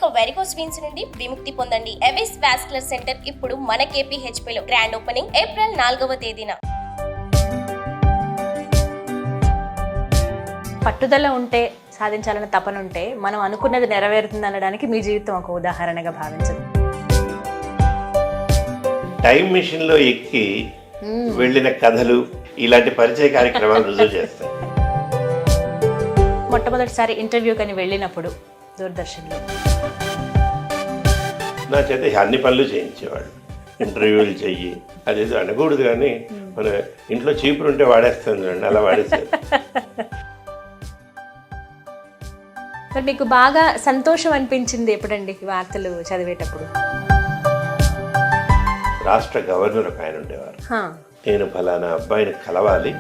ఇక varicose veins నుండి విముక్తి పొందండి. ఎవిస్ వాస్కులర్ సెంటర్ ఇప్పుడు మన KPHP లో గ్రాండ్ ఓపెనింగ్ ఏప్రిల్ 4వ తేదీన. పట్టుదల ఉంటే, సాధించాలన్న తపన ఉంటే మనం అనుకున్నది నెరవేరుతుంది అనడానికి మీ జీవితం ఒక ఉదాహరణగా భావించండి. టైం మిషన్ లో ఎక్కి వెళ్ళిన కథలు ఇలాంటి పరిచయ కార్యక్రమాలు రుజువు చేస్తాయి. మొట్టమొదటిసారి ఇంటర్వ్యూ కని వెళ్ళినప్పుడు దూరదర్శన్లో నా చేత అన్ని పనులు చేయించేవాడు. ఇంటర్వ్యూలు చెయ్యి అదేదో అనకూడదు, కానీ మన ఇంట్లో చీపురు ఉంటే వాడేస్తాను చూడండి, అలా వాడేస్తారు. మరి మీకు బాగా సంతోషం అనిపించింది ఎప్పుడండి వార్తలు చదివేటప్పుడు? రాష్ట్ర గవర్నర్ ఒక ఆయన ఉండేవారు. నేను ఫలానా అబ్బాయిని కలవాలి,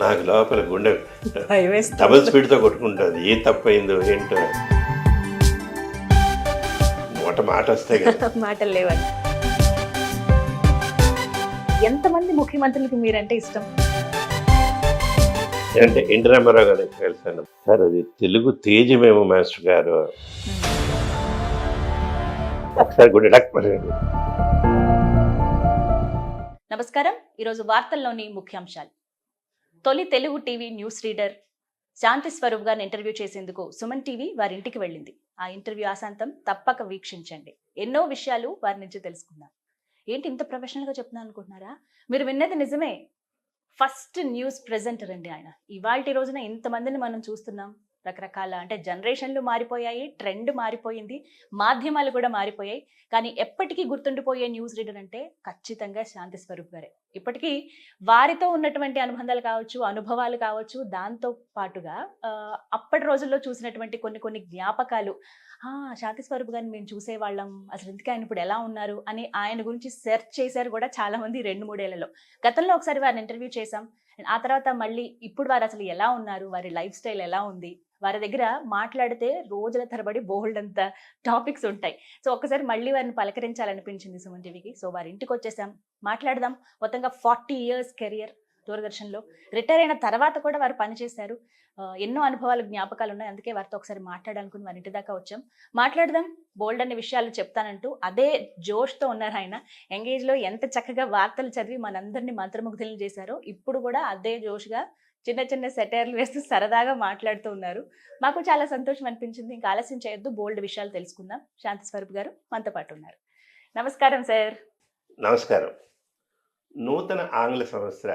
నాకు లోపల గుండె డబుల్ స్పీడ్తో కొట్టుకుంటుంది, ఏ తప్పైందో ఏంటో. మాట వస్తాయి కదా, మాటలు లేవని. ఎంతమంది ముఖ్యమంత్రులకి మీరంటే ఇష్టం? అంటే ఎన్టీ రామారావు గారు కలిసాను సార్, అది తెలుగు తేజమేమో మాస్టర్ గారు. ఒకసారి గుడి డక్పరండి. నమస్కారం. ఈరోజు వార్తల్లోని ముఖ్యాంశాలు. తొలి తెలుగు టీవీ న్యూస్ రీడర్ శాంతి స్వరూప్ గారిని ఇంటర్వ్యూ చేసేందుకు సుమన్ టీవీ వారి ఇంటికి వెళ్ళింది. ఆ ఇంటర్వ్యూ ఆశాంతం తప్పక వీక్షించండి. ఎన్నో విషయాలు వారి నుంచి తెలుసుకుందాం. ఏంటి ఇంత ప్రొఫెషనల్గా చెప్తున్నాను అనుకుంటున్నారా? మీరు విన్నది నిజమే. ఫస్ట్ న్యూస్ ప్రెజెంటర్ అండి ఆయన. ఇవాల్టి రోజున ఇంతమందిని మనం చూస్తున్నాం. రకరకాల అంటే జనరేషన్లు మారిపోయాయి, ట్రెండ్ మారిపోయింది, మాధ్యమాలు కూడా మారిపోయాయి. కానీ ఎప్పటికీ గుర్తుండిపోయే న్యూస్ రీడర్ అంటే ఖచ్చితంగా శాంతి స్వరూప్ గారే. ఇప్పటికీ వారితో ఉన్నటువంటి అనుబంధాలు కావచ్చు, అనుభవాలు కావచ్చు, దాంతో పాటుగా అప్పటి రోజుల్లో చూసినటువంటి కొన్ని జ్ఞాపకాలు. శాంతి స్వరూప్ గారిని మేము చూసేవాళ్ళం, అసలు ఎందుకు ఆయన ఇప్పుడు ఎలా ఉన్నారు అని ఆయన గురించి సెర్చ్ చేశారు కూడా చాలా మంది 2-3 ఏళ్లలో. గతంలో ఒకసారి వారిని ఇంటర్వ్యూ చేశాం. ఆ తర్వాత మళ్ళీ ఇప్పుడు వారు అసలు ఎలా ఉన్నారు, వారి లైఫ్ స్టైల్ ఎలా ఉంది, వారి దగ్గర మాట్లాడితే రోజుల తరబడి బోల్డ్ అంత టాపిక్స్ ఉంటాయి. సో ఒక్కసారి మళ్ళీ వారిని పలకరించాలనిపించింది సుమన్ టీవీకి. సో వారి ఇంటికి వచ్చేసాం, మాట్లాడదాం. మొత్తంగా 40 years కెరియర్ దూరదర్శన్లో. రిటైర్ అయిన తర్వాత కూడా వారు పనిచేశారు. ఎన్నో అనుభవాలు, జ్ఞాపకాలు ఉన్నాయి. అందుకే వారితో ఒకసారి మాట్లాడాలనుకుని వారి ఇంటి దాకా వచ్చాం. మాట్లాడదాం, బోల్డ్ అనే విషయాలు చెప్తానంటూ అదే జోష్తో ఉన్నారు ఆయన. ఎంగేజ్లో ఎంత చక్కగా వార్తలు చదివి మనందరినీ మంత్రముగ్ధులను చేశారో ఇప్పుడు కూడా అదే జోష్గా చిన్న చిన్న సెటైర్లు వేస్తూ సరదాగా మాట్లాడుతూ ఉన్నారు. మాకు చాలా సంతోషం అనిపించింది. ఇంకా ఆలస్యం చేయొద్దు, బోల్డ్ విషయాలు తెలుసుకుందాం. శాంతి స్వరూప్ గారు మనతో పాటు ఉన్నారు. నమస్కారం సార్. నమస్కారం. నూతన ఆంగ్ల సంవత్సర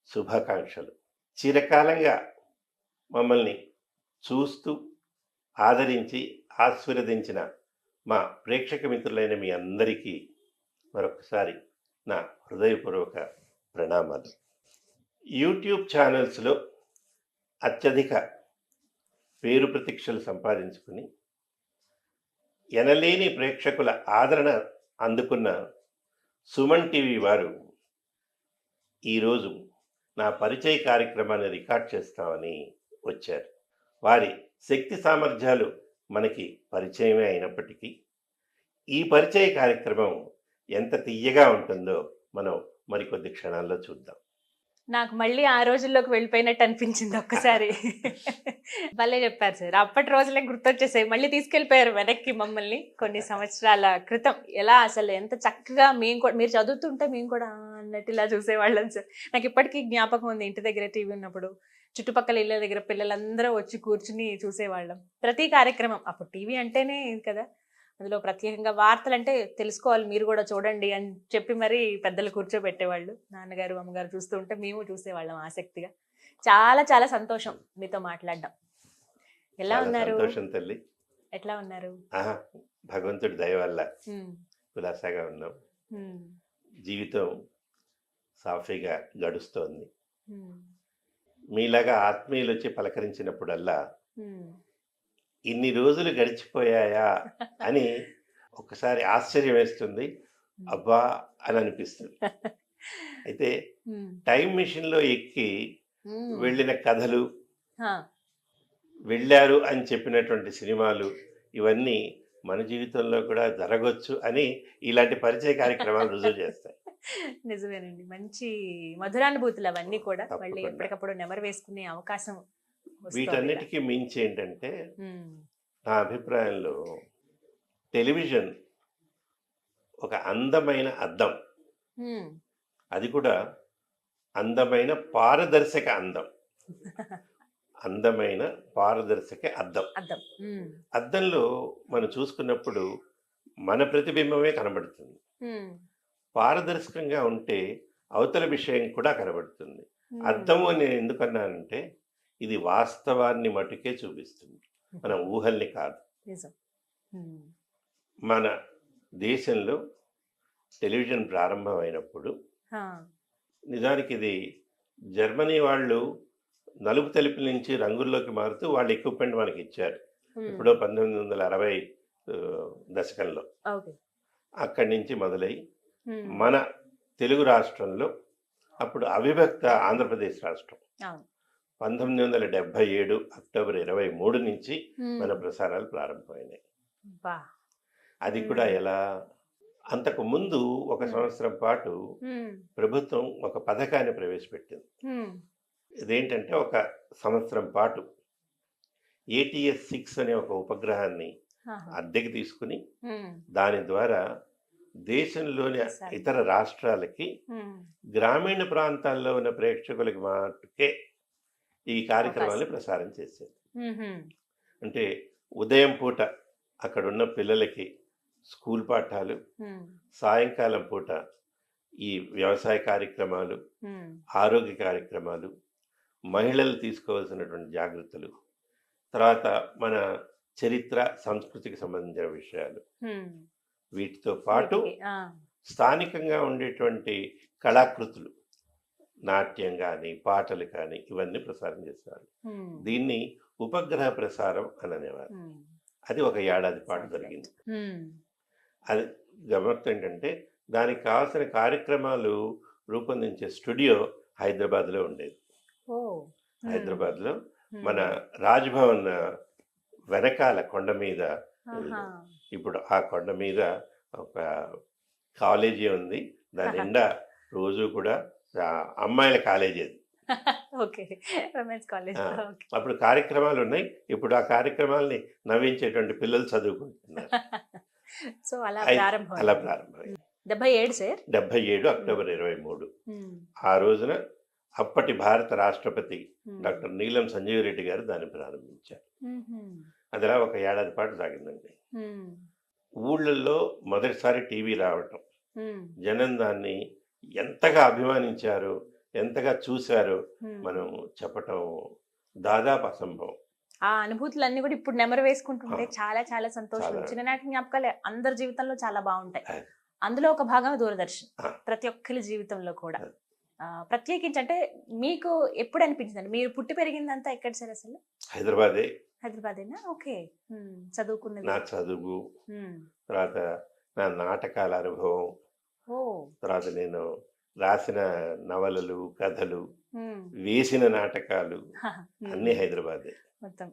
శుభాకాంక్షలు. చిరకాలంగా మమ్మల్ని చూస్తూ ఆదరించి ఆశీర్వదించిన మా ప్రేక్షక మిత్రులైన మీ అందరికీ మరొకసారి నా హృదయపూర్వక ప్రణామాలు. యూట్యూబ్ ఛానల్స్లో అత్యధిక పేరు ప్రతిష్టలు సంపాదించుకుని ఎనలేని ప్రేక్షకుల ఆదరణ అందుకున్న సుమన్ టీవీ వారు ఈరోజు నా పరిచయ కార్యక్రమాన్ని రికార్డ్ చేస్తామని వచ్చారు. వారి శక్తి సామర్థ్యాలు మనకి పరిచయమే అయినప్పటికీ ఈ పరిచయ కార్యక్రమం ఎంత తీయగా ఉంటుందో మనం మరికొద్ది క్షణాల్లో చూద్దాం. నాకు మళ్ళీ ఆ రోజుల్లోకి వెళ్ళిపోయినట్టు అనిపించింది ఒక్కసారి. భలే చెప్పారు సార్. అప్పటి రోజులే గుర్తొచ్చేసాయి. మళ్ళీ తీసుకెళ్ళిపోయారు వెనక్కి మమ్మల్ని కొన్ని సంవత్సరాల క్రితం. ఎలా అసలు ఎంత చక్కగా మేము కూడా, మీరు చదువుతుంటే మేము కూడా అన్నట్టు ఇలా చూసేవాళ్ళం సార్. నాకు ఇప్పటికీ జ్ఞాపకం ఉంది. ఇంటి దగ్గర టీవీ ఉన్నప్పుడు చుట్టుపక్కల ఇళ్ళ దగ్గర పిల్లలందరూ వచ్చి కూర్చుని చూసేవాళ్ళం ప్రతి కార్యక్రమం. అప్పుడు టీవీ అంటేనే కదా, అందులో ప్రత్యేకంగా వార్తలు అంటే తెలుసుకోవాలి, మీరు కూడా చూడండి అని చెప్పి మరీ పెద్దలు కూర్చోబెట్టేవాళ్ళు. నాన్నగారు అమ్మగారు చూస్తూ ఉంటే మేము చూసేవాళ్ళం ఆసక్తిగా. చాలా చాలా సంతోషం మీతో మాట్లాడడం. ఎలా ఉన్నారు? సంతోషం తల్లి. ఎట్లా ఉన్నారు? భగవంతుడి దయ వల్ల కులాసాగా ఉన్నాం. జీవితం సాఫీగా గడుస్తోంది. మీలాగా ఆత్మీయులు వచ్చి పలకరించినప్పుడల్లా ఇన్ని రోజులు గడిచిపోయాయా అని ఒకసారి ఆశ్చర్యం వేస్తుంది, అబ్బా అని అనిపిస్తుంది. అయితే టైం మిషన్ లో ఎక్కి వెళ్ళిన కథలు, వెళ్ళారు అని చెప్పినటువంటి సినిమాలు, ఇవన్నీ మన జీవితంలో కూడా జరగవచ్చు అని ఇలాంటి పరిచయ కార్యక్రమాలు రుజువు చేస్తాయి. నిజమేనండి. మంచి మధురానుభూతులు అవన్నీ కూడా మళ్ళీ ఎప్పటికప్పుడు నెమరు వేసుకునే అవకాశం వస్తోంది ఇలా. వీటన్నిటికీ మించి ఏంటంటే ఉమ్, నా అభిప్రాయంలో టెలివిజన్ ఒక అందమైన అద్దం, ఉమ్. అది కూడా అందమైన పారదర్శక అందం, అందమైన పారదర్శక అద్దం. అర్థం. అద్దంలో మనం చూసుకున్నప్పుడు మన ప్రతిబింబమే కనబడుతుంది. పారదర్శకంగా ఉంటే అవతల విషయం కూడా కనబడుతుంది. అద్దము అని నేను ఎందుకన్నానంటే ఇది వాస్తవాన్ని మటుకే చూపిస్తుంది, మన ఊహల్ని కాదు. నిజం. ఉమ్, మన దేశంలో టెలివిజన్ ప్రారంభమైనప్పుడు ఆ, నిజానికి ఇది జర్మనీ వాళ్ళు నలుపు తెలుపు నుంచి రంగుల్లోకి మారుతూ వాళ్ళు ఎక్విప్మెంట్ మనకి ఇచ్చారు. ఉమ్, ఎప్పుడో 1960 దశకంలో. ఓకే. అక్కడి నుంచి మొదలై ఉమ్, మన తెలుగు రాష్ట్రంలో అప్పుడు అవిభక్త ఆంధ్రప్రదేశ్ రాష్ట్రం అవును. 1977 అక్టోబర్ 23 నుంచి ఉమ్, మన ప్రసారాలు ప్రారంభమైనాయి. బా. అది కూడా ఎలా, అంతకు ముందు ఒక సంవత్సరం పాటు ఉమ్, ప్రభుత్వం ఒక పథకాన్ని ప్రవేశపెట్టింది. ఉమ్, ఇదేంటంటే ఒక సంవత్సరం పాటు ATS-6 అనే ఒక ఉపగ్రహాన్ని ఆహా, అద్దెకి తీసుకుని ఉమ్, దాని ద్వారా దేశంలోని సరే. ఇతర రాష్ట్రాలకి ఉమ్, గ్రామీణ ప్రాంతాల్లో ఉన్న ప్రేక్షకులకి మాటకే ఈ కార్యక్రమాన్ని అవకాశం. ప్రసారం చేసేది. ఉమ్, అంటే ఉదయం పూట అక్కడున్న పిల్లలకి స్కూల్ పాఠాలు, ఉమ్, సాయంకాలం పూట ఈ వ్యవసాయ కార్యక్రమాలు, ఉమ్, ఆరోగ్య కార్యక్రమాలు, మహిళలు తీసుకోవాల్సినటువంటి జాగ్రత్తలు, తర్వాత మన చరిత్ర సంస్కృతికి సంబంధించిన విషయాలు, ఉమ్. వీటితో పాటు వీటికి, ఆ, స్థానికంగా ఉండేటువంటి కళాకృతులు, నాట్యం కానీ పాటలు కానీ ఇవన్నీ ప్రసారం చేసేవారు. ఉమ్, దీన్ని ఉపగ్రహ ప్రసారం అని అనేవారు. ఉమ్, అది ఒక ఏడాది పాటు జరిగింది. ఉమ్, అది గమ్మత్తు ఏంటంటే దానికి కావాల్సిన కార్యక్రమాలు రూపొందించే స్టూడియో హైదరాబాద్లో ఉండేది. ఓ. హైదరాబాద్లో ఉమ్, మన రాజ్భవన్ వెనకాల కొండ మీద, ఆహా. ఇప్పుడు ఆ కొండ మీద ఒక కాలేజీ ఉంది. దాని నిండా రోజు కూడా అమ్మాయిల కాలేజీ అది. ఓకే. Women's college. ఆ, ఓకే. అప్పుడు కార్యక్రమాలు ఉన్నాయి. ఇప్పుడు ఆ కార్యక్రమాల్ని నవ్వించేటువంటి పిల్లలు చదువుకుంటున్నారు. సో అలా అలా ప్రారంభం. ప్రారంభమై 77 సార్. 77 అక్టోబర్ 23 ఉమ్, ఆ రోజున అప్పటి భారత రాష్ట్రపతి ఉమ్, డాక్టర్ నీలం సంజీవ్ రెడ్డి గారు దాన్ని ప్రారంభించారు. ఉమ్, అదిలా ఒక ఏడాది పాటు సాగిందండి. ఉమ్, ఊళ్ళల్లో మొదటిసారి టీవీ రావటం, ఉమ్, జనం దాన్ని ఎంతగా అభిమానించారు, ఎంతగా చూశారు ఉమ్. మనం చెప్పటం దాదాపు అసంభవం. ఆ అనుభూతులన్నీ కూడా ఇప్పుడు నెమరు వేసుకుంటుంటే ఆ, చాలా చాలా సంతోషం. చాలా. చిన్ననాటి జ్ఞాపకాలు అందరి జీవితంలో చాలా బాగుంటాయి. ఆ. అందులో ఒక భాగం దూరదర్శన్. ఆ. ప్రతి ఒక్కరి జీవితంలో కూడా ఆ. ప్రత్యేకించి అంటే మీకు ఎప్పుడు అనిపించిందండి? మీరు పుట్టి పెరిగిందంతా ఎక్కడ సార్ అసలు? హైదరాబాదే హైదరాబాదేనా? ఓకే. చదువుకున్నది? నా చదువు, ఉమ్, తర్వాత నా నాటకాల అనుభవం, ఓ. తర్వాత నేను రాసిన నవలలు, కథలు, ఉమ్, వేసిన నాటకాలు ఉమ్, అన్నీ హైదరాబాదే. మొత్తం.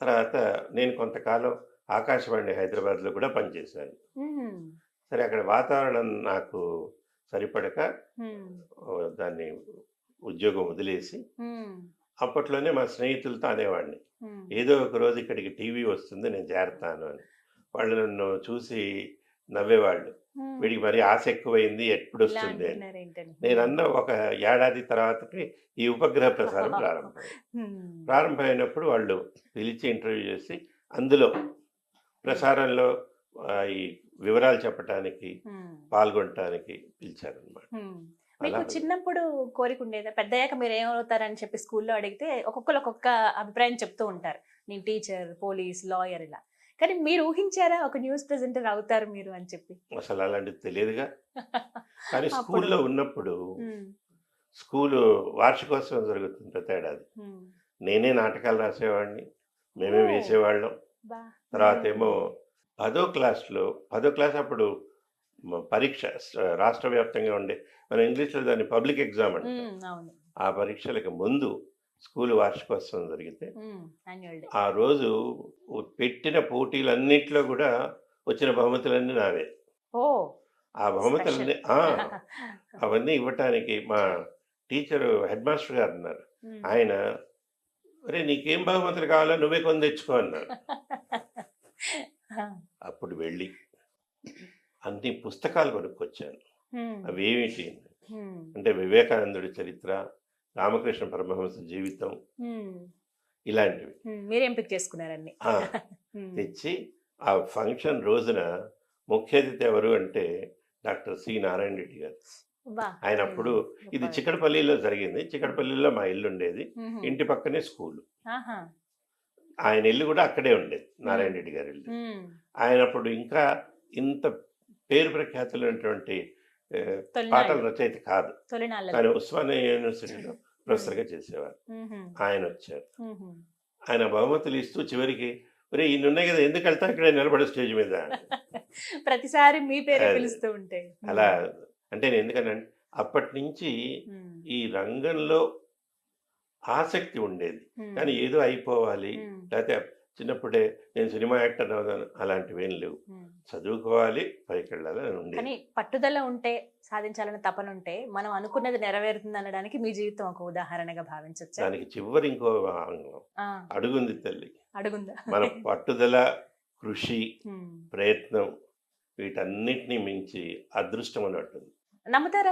తర్వాత నేను కొంతకాలం ఆకాశవాణి హైదరాబాద్లో కూడా పనిచేశాను. సరే, అక్కడ వాతావరణం నాకు సరిపడక దాన్ని ఉద్యోగం వదిలేసి అప్పట్లోనే మా స్నేహితులతో అనేవాడిని, ఏదో ఒక రోజు ఇక్కడికి టీవీ వస్తుంది, నేను చేరతాను అని. వాళ్ళు నన్ను చూసి నవ్వేవాళ్ళు, వీడికి మరి ఆశ ఎక్కువైంది, ఎప్పుడు వస్తుంది అని. నేనన్న ఒక ఏడాది తర్వాతకి ఈ ఉపగ్రహ ప్రసారం ప్రారంభమైనప్పుడు వాళ్ళు పిలిచి ఇంటర్వ్యూ చేసి అందులో ప్రసారంలో ఈ వివరాలు చెప్పడానికి, పాల్గొనటానికి పిలిచారనమాట. మీకు చిన్నప్పుడు కోరిక ఉండేదా పెద్దయ్యాక మీరు ఏమవుతారని చెప్పి స్కూల్లో అడిగితే ఒక్కొక్కరు ఒక్కొక్క అభిప్రాయం చెప్తూ ఉంటారు, నేను టీచర్, పోలీస్, లాయర్ ఇలా. కానీ మీరు ఊహించారా ఒక న్యూస్ ప్రెజెంటర్ అవుతారు మీరు అని చెప్పి? అసలు అలాంటిది తెలియదుగా. కానీ స్కూల్లో ఉన్నప్పుడు స్కూలు వార్షికోత్సవం జరుగుతుంది ప్రతి ఏడాది. నేనే నాటకాలు రాసేవాడిని, మేమే వేసేవాళ్ళం. తర్వాత ఏమో 10వ క్లాస్ అప్పుడు పరీక్ష రాష్ట్ర వ్యాప్తంగా ఉండే, మన ఇంగ్లీష్లో దాన్ని పబ్లిక్ ఎగ్జామ్ అంటాం. ఆ పరీక్షలకు ముందు స్కూల్ వార్షికోత్సవం జరిగితే ఆ రోజు పెట్టిన పోటీలన్నిట్లో కూడా వచ్చిన బహుమతులన్నీ నావే. ఆ బహుమతులన్నీ అవన్నీ ఇవ్వటానికి మా టీచరు, హెడ్ మాస్టర్ గారు ఉన్నారు, ఆయన "ఒరేయ్! నీకేం బహుమతులు కావాలో నువ్వే కొని తెచ్చుకో" అన్నారు. ఆ, అప్పుడు వెళ్ళి అన్ని పుస్తకాలు కొనుక్కొచ్చాను. హ్మ్, అవేమిటి హ్మ్, అంటే వివేకానందుడి చరిత్ర, రామకృష్ణ పరమహంస జీవితం హ్మ్, ఇలాంటివి. మీరు ఎంపిక చేసుకున్నారన్ని. ఆ! హ్మ్. తెచ్చి ఆ ఫంక్షన్ రోజున ముఖ్య అతిథి ఎవరు అంటే డాక్టర్ సి. నారాయణ రెడ్డి గారు. వా ఆయన అప్పుడు గొప్ప ఇది వ్యక్తి. చిక్కడపల్లిలో జరిగింది. చిక్కడపల్లిలో మా ఇల్లుండేది. మ్హూ. ఇంటి పక్కనే స్కూలు. ఆహా. ఆయన ఇల్లు కూడా అక్కడే ఉండేది. నారాయణ మ్. రెడ్డి గారి ఇల్లు. మ్. ఆయన అప్పుడు ఇంకా ఇంత పేరు ప్రఖ్యాతులైనటువంటి పాటల తొలినాళ్ళు రచయిత కాదు. తొలినాళ్ళలో. కానీ ఉస్మానియా యూనివర్సిటీలో ప్రొఫెసర్‌గా చేసేవారు. మ్హూ. ఆయనొచ్చారు. మ్హూ. ఆయన బహుమతులు ఇస్తూ చివరికి "ఒరేయ్! ఇన్నున్నాయి కదా! ఎందుకెళ్తావు ఇక్కడే నిలబడు స్టేజ్ మీద" ప్రతిసారి మీ పేరే అది. పిలుస్తూ ఉంటే. అలా అంటే నేను ఎందుకనంటే అప్పటినుంచి మ్. ఈ రంగంలో ఆసక్తి ఉండేది. మ్. కానీ ఏదో అయిపోవాలి, మ్. లేతే చిన్నప్పుడే నేను సినిమా యాక్టర్ అవుతాను అలాంటివేం లేవు. మ్. చదువుకోవాలి, పైకెళ్ళాలి అని ఉండేది. కానీ పట్టుదల ఉంటే సాధించాలని తపన ఉంటే మనం అనుకున్నది నెరవేరుతుంది అనడానికి మీ జీవితం ఒక ఉదాహరణగా భావించొచ్చా? దానికి చివరి ఇంకో ఆ, అడుగుంది తల్లి. అడుగుందా? మన పట్టుదల, కృషి, మ్. ప్రయత్నం వీటన్నిటిని మించి అదృష్టం అని ఉంటుంది. నమ్ముతారా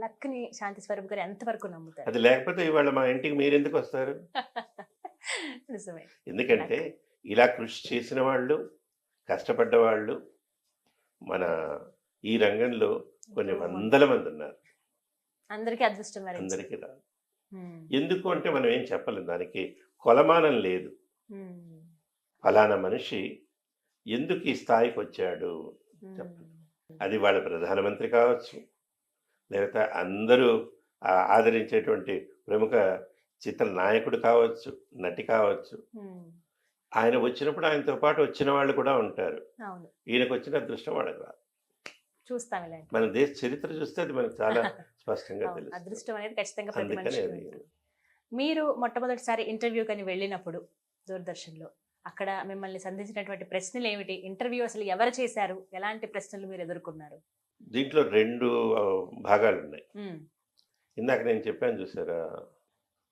లక్ ని శాంతి స్వరూప్ గారు ఎంతవరకు నమ్ముతారు? అది లేకపోతే ఇవాళ మా ఇంటికి మీరెందుకు వస్తారు? నిజమే. ఎందుకంటే ఇలా కృషి చేసిన వాళ్ళు, కష్టపడ్డ వాళ్ళు మన ఈ రంగంలో కొన్ని వందల మంది ఉన్నారు. అందరికీ అదృష్టం వరించింది. అందరికీ రాదు. మ్. ఎందుకు అంటే మనం ఏం చెప్పలేం. దానికి కొలమానం లేదు. మ్. ఫలానా మనిషి ఎందుకు ఈ స్థాయికి వచ్చాడు మ్. చెప్పండి. అది వాళ్ళ ప్రధానమంత్రి కావచ్చు, లేకపోతే అందరూ ఆదరించేటువంటి ప్రముఖ చిత్ర నాయకుడు కావచ్చు, నటి కావచ్చు. మ్. ఆయన వచ్చినప్పుడు ఆయనతో పాటు వచ్చిన వాళ్ళు కూడా ఉంటారు. అవును, ఈయనకు వచ్చిన అదృష్టం వాళ్ళకి రాదు. చూస్తాం ఇలాంటి. మన దేశ చరిత్ర చూస్తే అది మనకు చాలా స్పష్టంగా అవును, తెలుస్తుంది. అదృష్టం అనేది ఖచ్చితంగా ప్రతి అందుకని మనిషికి అది ఉంటుంది. మీరు మొట్టమొదటిసారి ఇంటర్వ్యూ కని వెళ్ళినప్పుడు దూరదర్శన్లో అక్కడ మిమ్మల్ని సంధించినటువంటి ప్రశ్నలు ఏమిటి? ఇంటర్వ్యూ అసలు ఎవరు చేశారు? ఎలాంటి ప్రశ్నలు మీరు ఎదుర్కొన్నారు? దీంట్లో 2 భాగాలు ఉన్నాయి. మ్. ఇందాక నేను చెప్పాను చూసారా,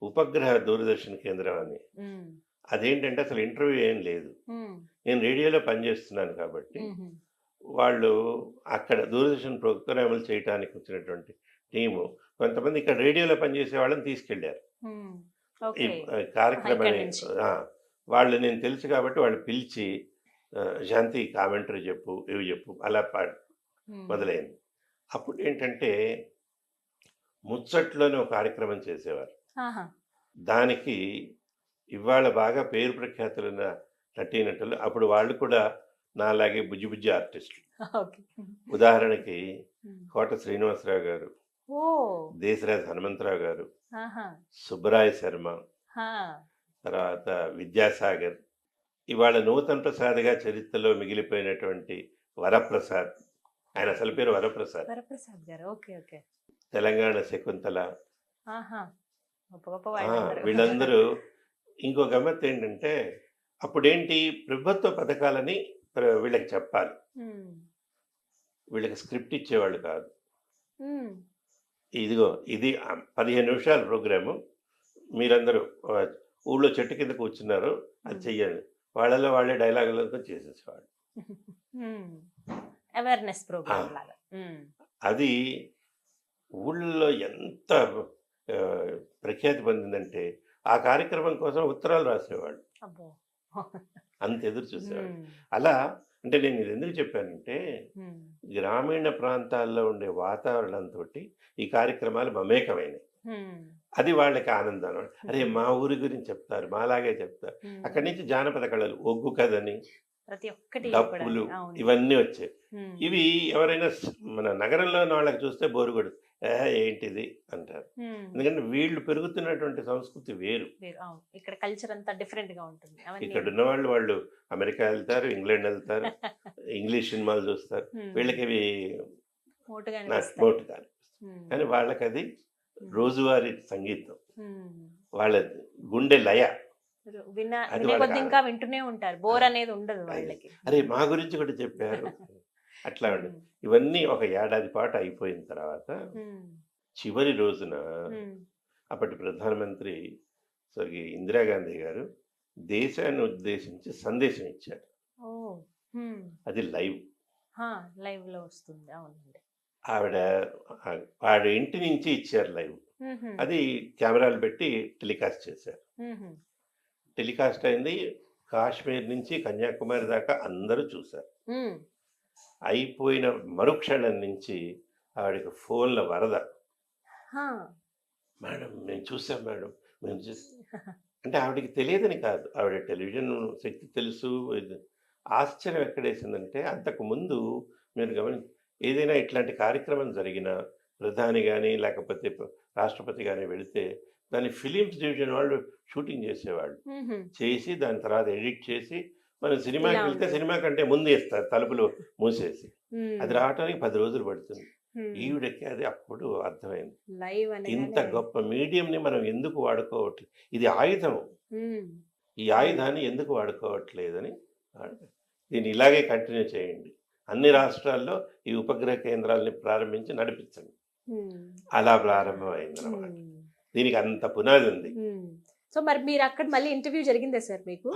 ఉపగ్రహ దూరదర్శన్ కేంద్రం అని. మ్. అదేంటంటే అసలు ఇంటర్వ్యూ ఏం లేదు. మ్. నేను రేడియోలో పనిచేస్తున్నాను కాబట్టి మ్హూ. వాళ్ళు అక్కడ దూరదర్శన్ ప్రోగ్రాములు చేయడానికి వచ్చినటువంటి టీము కొంతమంది ఇక్కడ రేడియోలో పనిచేసే వాళ్ళని తీసుకెళ్లారు. మ్. ఈ ఓకే. కార్యక్రమం ఇక్కడి నుంచి. వాళ్ళు నేను తెలుసు కాబట్టి వాళ్ళు పిలిచి శాంతి కామెంటరీ చెప్పు, ఇవి చెప్పు అలా మ్. మొదలైంది. అప్పుడు ఏంటంటే ముచ్చట్లోనే ఒక కార్యక్రమం చేసేవారు. ఆహా. దానికి ఇవాళ బాగా పేరు ప్రఖ్యాతులున్న నటీనటులు అప్పుడు వాళ్ళు కూడా నాలాగే బుజ్జి బుజ్జి ఆర్టిస్టులు. ఓకే. ఉదాహరణకి మ్. కోట శ్రీనివాసరావు గారు, ఓ. దేశరాజ్ హనుమంతరావు గారు, ఆహా. సుబ్బరాయ శర్మ, హా. తర్వాత విద్యాసాగర్, ఇవాళ నూతన్ ప్రసాద్గా చరిత్రలో మిగిలిపోయినటువంటి వరప్రసాద్, ఆయన అసలు పేరు వరప్రసాద్, వరప్రసాద్ గారు. Okay, okay. తెలంగాణ శకుంతల, ఆహా. గొప్ప గొప్ప వాళ్ళందరూ. వీళ్ళందరూ. ఇంకో గమ్మత్ ఏంటంటే అప్పుడేంటి ప్రభుత్వ పథకాలని వీళ్ళకి చెప్పాలి. మ్. వీళ్ళకి స్క్రిప్ట్ ఇచ్చేవాళ్ళు కాదు. మ్. ఇదిగో ఇది 15 నిమిషాల ప్రోగ్రాము, మీరందరూ ఊళ్ళో చెట్టు కింద కూర్చున్నారు, అది చెయ్యండి. వాళ్ళలో వాళ్ళే డైలాగులతో చేసేసేవాళ్ళు. అవేర్నెస్ ప్రోగ్రామ్ లాగా. మ్. అది ఊళ్ళో ఎంత ప్రఖ్యాతి పొందిందంటే ఆ కార్యక్రమం కోసం ఉత్తరాలు రాసేవాళ్ళు, అబ్బో. అంత ఎదురు చూసేవాళ్ళు. మ్. అలా అంటే నేను ఇది ఎందుకు చెప్పానంటే మ్. గ్రామీణ ప్రాంతాల్లో ఉండే వాతావరణంతో ఈ కార్యక్రమాలు మమేకమైనవి. మ్. అది వాళ్ళకి ఆనందం. అరే మా ఊరి గురించి చెప్తారు, మాలాగే చెప్తారు. మ్. అక్కడి నుంచి జానపద కళలు, ఒగ్గు కథని, ప్రతి ఒక్కటి డప్పులు, కూడా. అవును. ఇవన్నీ వచ్చాయి. మ్. ఇవి ఎవరైనా మన నగరంలో ఉన్న వాళ్ళకి చూస్తే బోరు కొడుతుంది, ఏంటిది అంటారు. మ్. ఎందుకంటే వీళ్ళు పెరుగుతున్నటువంటి సంస్కృతి వేరు. వేరు. అవును, ఇక్కడ కల్చర్ అంతా డిఫరెంట్ గా ఉంటుంది. అవన్నీ. ఇక్కడ ఉన్న వాళ్ళు అమెరికా వెళ్తారు, ఇంగ్లాండ్ వెళ్తారు, ఇంగ్లీష్ సినిమాలు చూస్తారు. మ్. వీళ్ళకి ఇవి మోటుగా నాకు అనిపిస్తాయి. నోటు కాదు. మ్. కానీ వాళ్ళకి అది రోజువారీ సంగీతం, మ్. వాళ్ళ గుండె లయ. వినే అది కొద్ది వాళ్ళకి ఇంకా వింటూనే ఉంటారు. బోర్ అనేది ఉండదు వాళ్ళకి. అరే మా గురించి కూడా చెప్పారు అట్లా ఉండి. మ్. ఇవన్నీ ఒక ఏడాది పాటు అయిపోయిన తర్వాత మ్. చివరి రోజున మ్. అప్పటి ప్రధానమంత్రి స్వర్గీయ ఇందిరాగాంధీ గారు దేశాన్ని ఉద్దేశించి సందేశం ఇచ్చారు. ఓ అది లైవ్. లైవ్ లో వస్తుంది. అవునండి. ఆవిడ ఆవిడ ఇంటి నుంచి ఇచ్చారు లైవ్. అది కెమెరాలు పెట్టి టెలికాస్ట్ చేశారు. టెలికాస్ట్ అయింది. కాశ్మీర్ నుంచి కన్యాకుమారి దాకా అందరూ చూశారు. అయిపోయిన మరుక్షణం నుంచి ఆవిడకి ఫోన్ల వరద. మేడం మేము చూసాం మేడం, మేము చూసి అంటే ఆవిడకి తెలియదని కాదు, ఆవిడ టెలివిజన్ శక్తి తెలుసు. ఆశ్చర్యం ఎక్కడేసిందంటే అంతకు ముందు మీరు ఏదైనా ఇట్లాంటి కార్యక్రమం జరిగిన ప్రధాని కానీ లేకపోతే రాష్ట్రపతి కానీ వెళితే దాన్ని ఫిలిమ్స్ డివిజన్ వాళ్ళు షూటింగ్ చేసేవాళ్ళు. చేసి దాని తర్వాత ఎడిట్ చేసి మనం సినిమాకి వెళ్తే సినిమా కంటే ముందు ఇస్తారు తలుపులు మూసేసి. అది రావడానికి 10 రోజులు పడుతుంది. ఈవిడకి అది అప్పుడు అర్థమైంది, ఇంత గొప్ప మీడియంని మనం ఎందుకు వాడుకోవట్లేదు, ఇది ఆయుధం, ఈ ఆయుధాన్ని ఎందుకు వాడుకోవట్లేదని. దీన్ని ఇలాగే కంటిన్యూ చేయండి, అన్ని రాష్ట్రాల్లో ఈ ఉపగ్రహ కేంద్రాలని ప్రారంభించి నడిపించండి. అలా ప్రారంభమైంది అన్నమాట. దీనికి అంత పునాది ఉంది. సో మరి మీరు అక్కడ మళ్ళీ ఇంటర్వ్యూ జరిగిందే సార్ మీకు?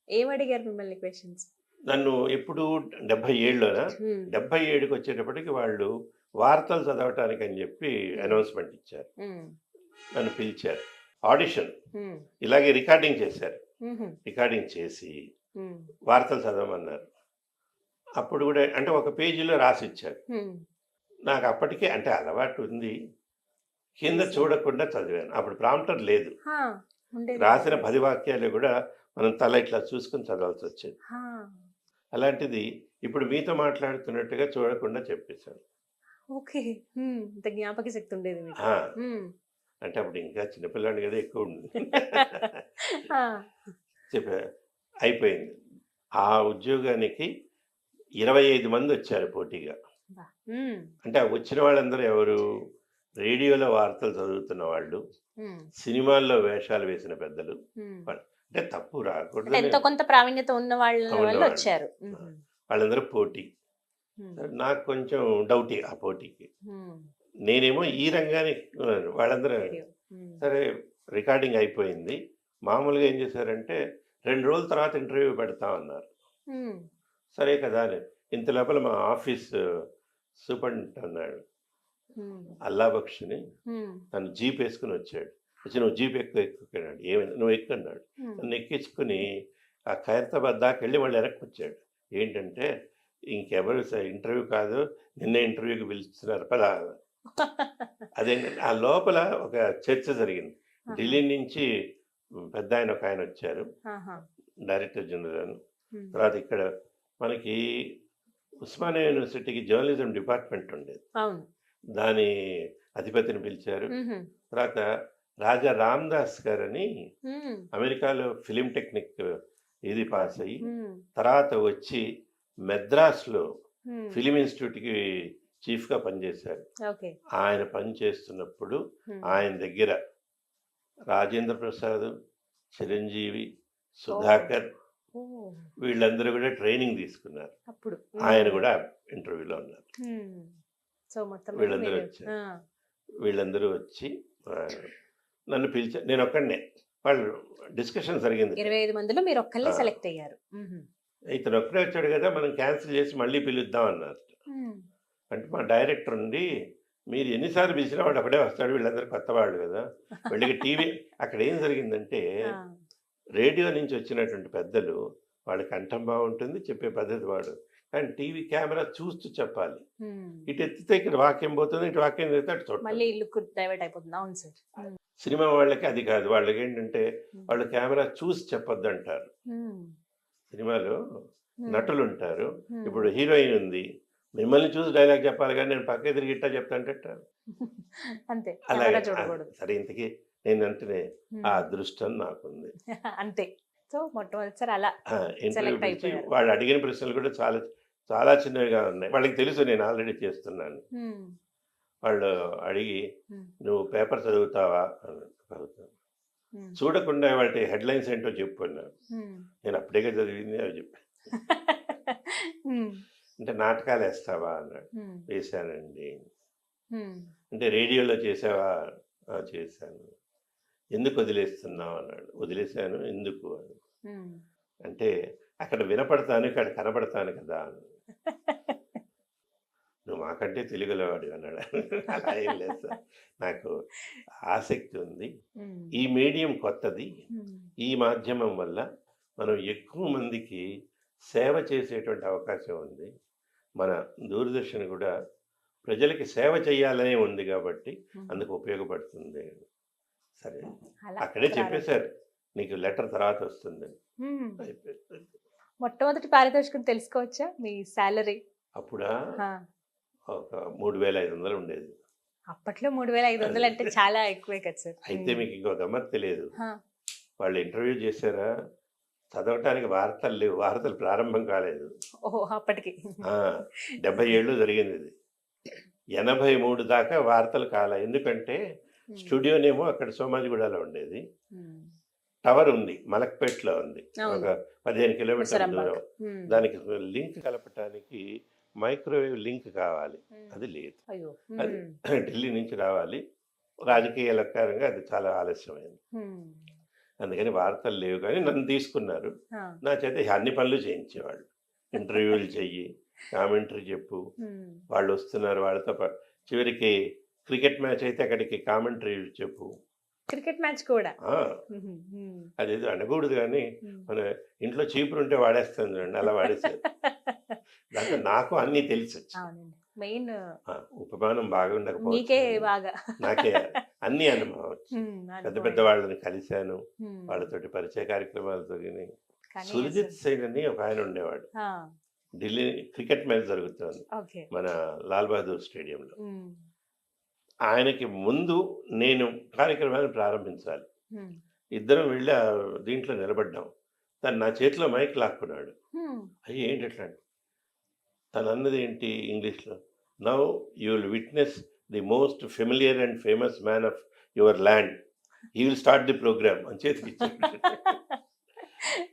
ఏం అడిగారు మిమ్మల్ని క్వశ్చన్స్? నన్ను ఎప్పుడు 77లోనా 77కి వచ్చేటప్పటికి వాళ్ళు వార్తలు చదవటానికి అని చెప్పి అనౌన్స్మెంట్ ఇచ్చారు. నన్ను పిలిచారు, ఆడిషన్ ఇలాగే రికార్డింగ్ చేశారు. రికార్డింగ్ చేసి వార్తలు చదవమన్నారు. అప్పుడు కూడా అంటే ఒక పేజీలో రాసి ఇచ్చారు. నాకు అప్పటికే అంటే అలవాటు ఉంది, కింద చూడకుండా చదివాను. అప్పుడు ప్రాంప్టర్ లేదు, రాసిన 10 వాక్యాలు కూడా మనం తల ఇట్లా చూసుకుని చదవాల్సి వచ్చేది. అలాంటిది ఇప్పుడు మీతో మాట్లాడుతున్నట్టుగా చూడకుండా చెప్పేశాను. ఓకే, జ్ఞాపక శక్తి ఉండేది. అంటే అప్పుడు ఇంకా చిన్నపిల్లాడు కదా, ఎక్కువ ఉంది. చెప్పా, అయిపోయింది. ఆ ఉద్యోగానికి 25 మంది వచ్చారు పోటీగా. అంటే వచ్చిన వాళ్ళందరూ ఎవరు? రేడియోలో వార్తలు చదువుతున్న వాళ్ళు, సినిమాల్లో వేషాలు వేసిన పెద్దలు. అంటే తప్పు రాకూడదు, ఎంతో కొంత ప్రావీణ్యత ఉన్న వాళ్ళు వచ్చారు. వాళ్ళందరూ పోటీ. నాకు కొంచెం డౌటీ ఆ పోటీకి. నేనేమో ఈ రంగానికి, వాళ్ళందరూ. సరే రికార్డింగ్ అయిపోయింది. మామూలుగా ఏం చేశారంటే 2 రోజుల తర్వాత ఇంటర్వ్యూ పెడతామన్నారు. సరే కదా అని ఇంత లోపల మా ఆఫీస్ సూపరింటెండెంట్ అన్నాడు, అల్లా బక్షిని, తను జీప్ వేసుకుని వచ్చాడు. వచ్చి నువ్వు జీప్ ఎక్కున్నాడు. ఏమైంది, నువ్వు ఎక్కున్నాడు. నన్ను ఎక్కించుకుని ఆ ఖైరతాబాద్ దాకా వెళ్ళి మళ్ళీ వెనక్కి వచ్చాడు. ఏంటంటే ఇంకెవరు ఇంటర్వ్యూ కాదు, నిన్నే ఇంటర్వ్యూకి పిలుస్తున్నారు పదా. అదేంటంటే ఆ లోపల ఒక చర్చ జరిగింది. ఢిల్లీ నుంచి పెద్ద ఆయన ఒక ఆయన వచ్చారు, డైరెక్టర్ జనరల్. తర్వాత ఇక్కడ మనకి ఉస్మానియా యూనివర్సిటీకి జర్నలిజం డిపార్ట్మెంట్ ఉండేది, దాని అధిపతిని పిలిచారు. తర్వాత రాజా రామ్దాస్ గారని అమెరికాలో ఫిలిం టెక్నిక్ ఇది పాస్ అయ్యి తర్వాత వచ్చి మెద్రాస్లో ఫిలిం ఇన్స్టిట్యూట్కి చీఫ్గా పనిచేశారు. ఆయన పనిచేస్తున్నప్పుడు ఆయన దగ్గర రాజేంద్ర ప్రసాద్, చిరంజీవి, సుధాకర్ వీళ్ళందరూ కూడా ట్రైనింగ్ తీసుకున్నారు. ఆయన కూడా ఇంటర్వ్యూలో ఉన్నారు. వీళ్ళందరూ వచ్చి నన్ను పిలిచారు. నేను ఒక్కడనే, వాళ్ళు డిస్కషన్ జరిగింది. 25 మందిలో మీరు ఒక్కళ్ళే సెలెక్ట్ అయ్యారు. ఇతను ఒక్కడే వచ్చాడు కదా, మనం క్యాన్సిల్ చేసి మళ్ళీ పిలుద్దాం అన్నారు. అంటే మా డైరెక్టర్ ఉండి, మీరు ఎన్నిసార్లు పిలిచినా వాడు అక్కడే వస్తాడు, వీళ్ళందరూ కొత్త వాళ్ళు కదా. వీళ్ళకి టీవీ అక్కడ ఏం జరిగిందంటే రేడియో నుంచి వచ్చినటువంటి పెద్దలు, వాళ్ళ కంఠం బాగుంటుంది, చెప్పే పద్ధతి వాడు, కానీ టీవీ కెమెరా చూస్తూ చెప్పాలి. ఇటు ఎత్తితే ఇక్కడ వాక్యం పోతుంది, ఇటు వాక్యం ఎత్తితే అటు చూడాలి. సినిమా వాళ్ళకి అది కాదు, వాళ్ళకి ఏంటంటే వాళ్ళు కెమెరా చూసి చెప్పొద్దు అంటారు. సినిమాలో నటులు ఉంటారు, ఇప్పుడు హీరోయిన్ ఉంది, మిమ్మల్ని చూసి డైలాగ్ చెప్పాలి కానీ నేను పక్క తిరిగి ఇట్టా చెప్తాంటే అలాగే. సరే, ఇంతకీ నేను అంటే ఆ అదృష్టం నాకుంది అంతే. సో మొట్టమొదటిసారి అలా ఇంటర్వ్యూ పిలిచి వాళ్ళు అడిగిన ప్రశ్నలు కూడా చాలా చాలా చిన్నవిగా ఉన్నాయి. వాళ్ళకి తెలుసు నేను ఆల్రెడీ చేస్తున్నాను. వాళ్ళు అడిగి నువ్వు పేపర్ చదువుతావా అన్నారు. చూడకుండా వాటి హెడ్లైన్స్ ఏంటో చెప్పు అన్నారు. నేను అప్పుడేగా చదివింది అవి చెప్పాను. అంటే నాటకాలు వేస్తావా అన్నాడు. వేశానండి. అంటే రేడియోలో చేసావా? చేశాను. ఎందుకు వదిలేస్తున్నావు అన్నాడు. వదిలేశాను ఎందుకు అని. ఉమ్. అంటే అక్కడ వినపడతాను ఇక్కడ కనబడతాను కదా అని. నువ్వు మాకంటే తెలుగులోవాడు అన్నాడు. అలా ఏం లేదు సార్, నాకు ఆసక్తి ఉంది. ఉమ్. ఈ మీడియం కొత్తది. ఉమ్. ఈ మాధ్యమం వల్ల మనం ఎక్కువ మందికి సేవ చేసేటువంటి అవకాశం ఉంది. మన దూరదర్శన్ కూడా ప్రజలకి సేవ చేయాలనే ఉంది కాబట్టి అందుకు ఉపయోగపడుతుంది. సరే, అలా అక్కడే ప్రారంభం. చెప్పేశారు నీకు లెటర్ తర్వాత వస్తుంది. ఉమ్. అయిపోయింది. మొట్టమొదటి పారితోషికం తెలుసుకోవచ్చా మీ శాలరీ? అప్పుడా ఒక 3,500 ఉండేది. అప్పట్లో 3,500 అంటే చాలా ఎక్కువే కదా సార్. అయితే మీకు ఇంకో గమ్మత్ తెలియదు. హా. వాళ్ళు ఇంటర్వ్యూ చేశారా, చదవటానికి వార్తలు లేవు, వార్తలు ప్రారంభం కాలేదు. ఓహో, అప్పటికి 70 ఏళ్ళు జరిగింది ఇది. 83 దాకా వార్తలు కాలే. ఎందుకంటే స్టూడియోనేమో అక్కడ సోమాజిగూడలో ఉండేది, ఉమ్. టవర్ ఉంది మలక్పేట్లో ఉంది, అవును. ఒక 15 కిలోమీటర్ల ముసరాంబాగ్. దూరం. ఉమ్. దానికి లింక్ కలపటానికి మైక్రోవేవ్ లింక్ కావాలి, ఉమ్. అది లేదు. అయ్యో. అది ఉమ్. ఢిల్లీ నుంచి రావాలి. రాజకీయాల కారణంగా అది చాలా ఆలస్యమైంది. ఉమ్. అందుకని వార్తలు లేవు. కానీ నన్ను తీసుకున్నారు. ఆ. నా చేత అన్ని పనులు చేయించేవాళ్ళు. ఇంటర్వ్యూలు చెయ్యి, కామెంటరీ చెప్పు, ఉమ్. వాళ్ళు వస్తున్నారు వాళ్ళతో చివరికి క్రికెట్ మ్యాచ్ అయితే అక్కడికి కామెంటరీ చెప్పు. క్రికెట్ మ్యాచ్ కూడా. ఆ, ఉమ్. ఉమ్. అదేదో అనకూడదు కానీ ఉమ్. మన ఇంట్లో చీపురు ఉంటే వాడేస్తాను చూడండి, అలా వాడేసారు. దాంట్లో నాకు అన్నీ తెలిసి అవునండి, మెయిన్ ఉపమానం మీకే బాగుండకపోవచ్చు, బాగా. నాకే అన్ని అనుభవం వచ్చి ఉమ్. పెద్ద అనుభవం. పెద్ద వాళ్ళని కలిశాను. ఉమ్. వాళ్ళతోటి పరిచయ కార్యక్రమాలతో. కానీ సురజిత్ అసలు- సేన్ అని ఒక ఆయన ఉండేవాడు. ఆ. ఢిల్లీ క్రికెట్ మ్యాచ్ జరుగుతుంది ఓకే. మన లాల్ బహదూర్ స్టేడియంలో. ఉమ్. ఆయనకి ముందు నేను కార్యక్రమాన్ని ప్రారంభించాలి. ఉమ్. ఇద్దరం వెళ్ళి ఆ దీంట్లో నిలబడ్డాం. తను నా చేతిలో మైక్ లాక్కున్నాడు. ఉమ్. అయ్యి ఏంటి ఎట్లా అంటే, తను అన్నది ఏంటి ఇంగ్లీష్లో, now you will witness the most familiar and famous man of your land, he will start the program అని చేతికి ఇచ్చాడు.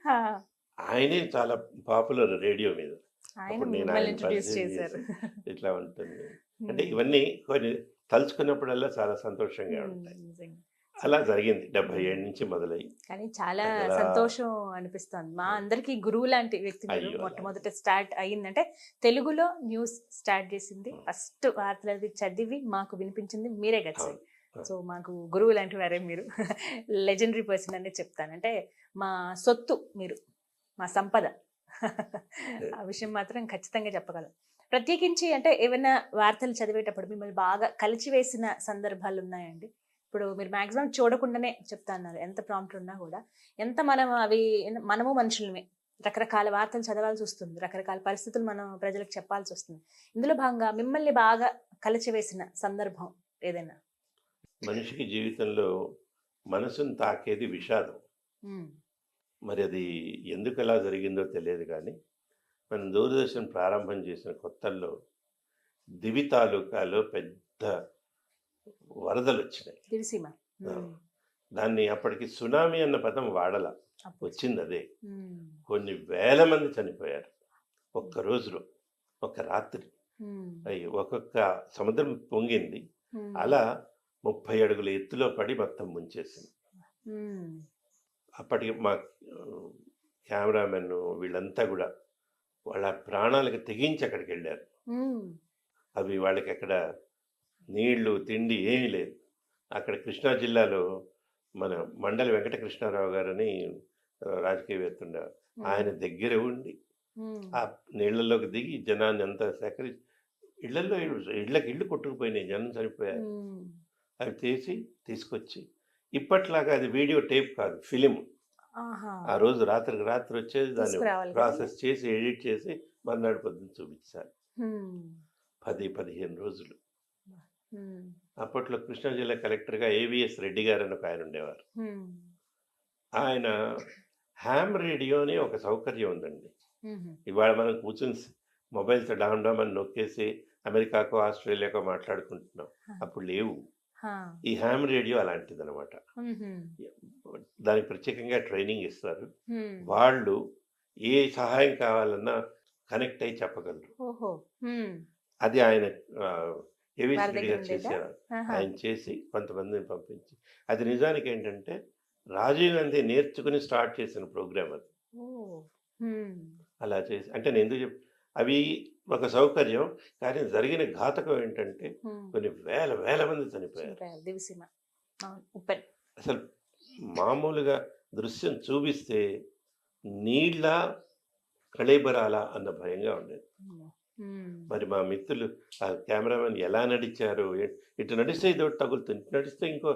ఆ. ఆయనే చాలా పాపులర్ రేడియో మీద. ఆయన అప్పుడు నేను మిమ్మల్ని ఆయన ఇంట్రడ్యూస్ పరిచయం చేశారు. ఇట్లా ఉంటుంది. అంటే ఇవన్నీ కొన్ని తలుచుకున్నప్పుడల్లా చాలా సంతోషంగా ఉమ్. ఉంటాయి. నిజంగా. అలా జరిగింది 77 నుంచి మొదలయ్యి. కానీ చాలా అలా- సంతోషం అనిపిస్తుంది. మా అందరికి గురువు లాంటి వ్యక్తి మీరు. అయ్యో. మొట్టమొదట స్టార్ట్ అయ్యిందంటే తెలుగులో న్యూస్ స్టార్ట్ చేసింది, ఫస్ట్ వార్తలు అది చదివి మాకు వినిపించింది మీరే కదా సార్. అవును. సో మాకు గురువు లాంటి వారే మీరు. లెజెండరీ పర్సన్ అనే చెప్తాను. అంటే మా సొత్తు మీరు, మా సంపద. ఆ విషయం మాత్రం ఖచ్చితంగా చెప్పగలం. ప్రత్యేకించి అంటే ఏమైనా వార్తలు చదివేటప్పుడు మిమ్మల్ని బాగా కలిచివేసిన సందర్భాలు ఉన్నాయండి? ఇప్పుడు మీరు మాక్సిమం చూడకుండానే చెప్తా అన్నారు, ఎంత ప్రాంప్ట్ ఉన్నా కూడా ఎంత మనం అవి మనము మనుషులమే, రకరకాల వార్తలు చదవాల్సి వస్తుంది, రకరకాల పరిస్థితులు మనం ప్రజలకు చెప్పాల్సి వస్తుంది. ఇందులో భాగంగా మిమ్మల్ని బాగా కలిచివేసిన సందర్భం ఏదైనా? మనిషికి జీవితంలో మనసును తాకేది విషాదం. ఉమ్. మరి అది ఎందుకు ఎలా జరిగిందో తెలియదు కానీ మనం దూరదర్శన్ ప్రారంభం చేసిన కొత్తల్లో దివి తాలూకాలో పెద్ద వరదలు వచ్చినాయి. దివిసీమ. దాన్ని అప్పటికి సునామీ అన్న పదం వాడల, అప్పుడు. వచ్చింది అదే. ఉమ్. కొన్ని వేల మంది చనిపోయారు ఒక్క రోజులో, ఒక రాత్రి. ఉమ్. అయ్యి ఒక్కొక్క సముద్రం పొంగింది. ఉమ్. అలా 30 అడుగుల ఎత్తులో పడి మొత్తం ముంచేసింది. ఉమ్. అప్పటికి మా కెమెరామెన్ వీళ్ళంతా కూడా వాళ్ళ ప్రాణాలకు తెగించి అక్కడికి వెళ్ళారు. ఉమ్. అవి వాళ్ళకి అక్కడ నీళ్లు తిండి ఏమీ లేదు. అక్కడ కృష్ణా జిల్లాలో మన మండలి వెంకటకృష్ణారావు గారని రాజకీయవేత్త ఉండేవారు. ఆయన దగ్గర ఉండి ఉమ్. ఆ నీళ్లలోకి దిగి జనాన్ని అంతా సేకరించి ఇళ్లలో ఇళ్ళు కొట్టుకుపోయినాయి, జనం చనిపోయారు. ఉమ్. అవి తీసుకొచ్చి ఇప్పట్లాగా అది వీడియో టేప్ కాదు, ఫిలిం. ఆహా. ఆ రోజు రాత్రికి రాత్రి వచ్చేది, దాన్ని తీసుకురావాలి కదా. ప్రాసెస్ చేసి ఎడిట్ చేసి మర్నాడు పొద్దున్న చూపించాలి. ఉమ్. 10-15 రోజులు. ఉమ్. అప్పట్లో కృష్ణా జిల్లా కలెక్టర్గా ఏవిఎస్ రెడ్డి గారు అని ఒక ఆయన ఉండేవారు. ఉమ్. ఆయన హ్యామ్ రేడియో అని ఒక సౌకర్యం ఉందండి. ఉమ్. ఇవాళ మనం కూర్చుని మొబైల్తో డామ్ డామ్ అని నొక్కేసి అమెరికాకో ఆస్ట్రేలియాకో మాట్లాడుకుంటున్నాం, అప్పుడు లేవు. హా. ఈ హ్యామ్ రేడియో అలాంటిది అనమాట. ఉమ్. దానికి ప్రత్యేకంగా ట్రైనింగ్ ఇస్తారు. ఉమ్. వాళ్ళు ఏ సహాయం కావాలన్నా కనెక్ట్ అయ్యి చెప్పగలరు. ఓహో. ఉమ్. అది ఆయన ఏబీసీ వారి దగ్గర రెడ్డి గారు ఉండేదా? చేసేవారు. ఆహా. ఆయన చేసి కొంతమందిని పంపించి, అది నిజానికి ఏంటంటే రాజీవ్ గాంధీ నేర్చుకుని స్టార్ట్ చేసిన ప్రోగ్రామ్ అది. ఓ. హ్మ్. అలా చేసి అంటే నేను ఎందుకు అవి ఒక సౌకర్యం, కానీ జరిగిన ఘాతకం ఏంటంటే హ్మ్. కొన్ని వేల వేల మంది చనిపోయారు. చనిపోయారు. దివిసీమ. అవును. ఉప్పెన్. అసలు మామూలుగా దృశ్యం చూపిస్తే నీళ్ళ కళేబరాలా అన్న భయంగా ఉండేది. హ్మ్. మరి మా మిత్రులు ఆ కెమెరామెన్ ఎలా నడిచారు, ఇటు నడిస్తే ఇది ఒకటి తగులుతుంది, ఇటు నడిస్తే ఇంకో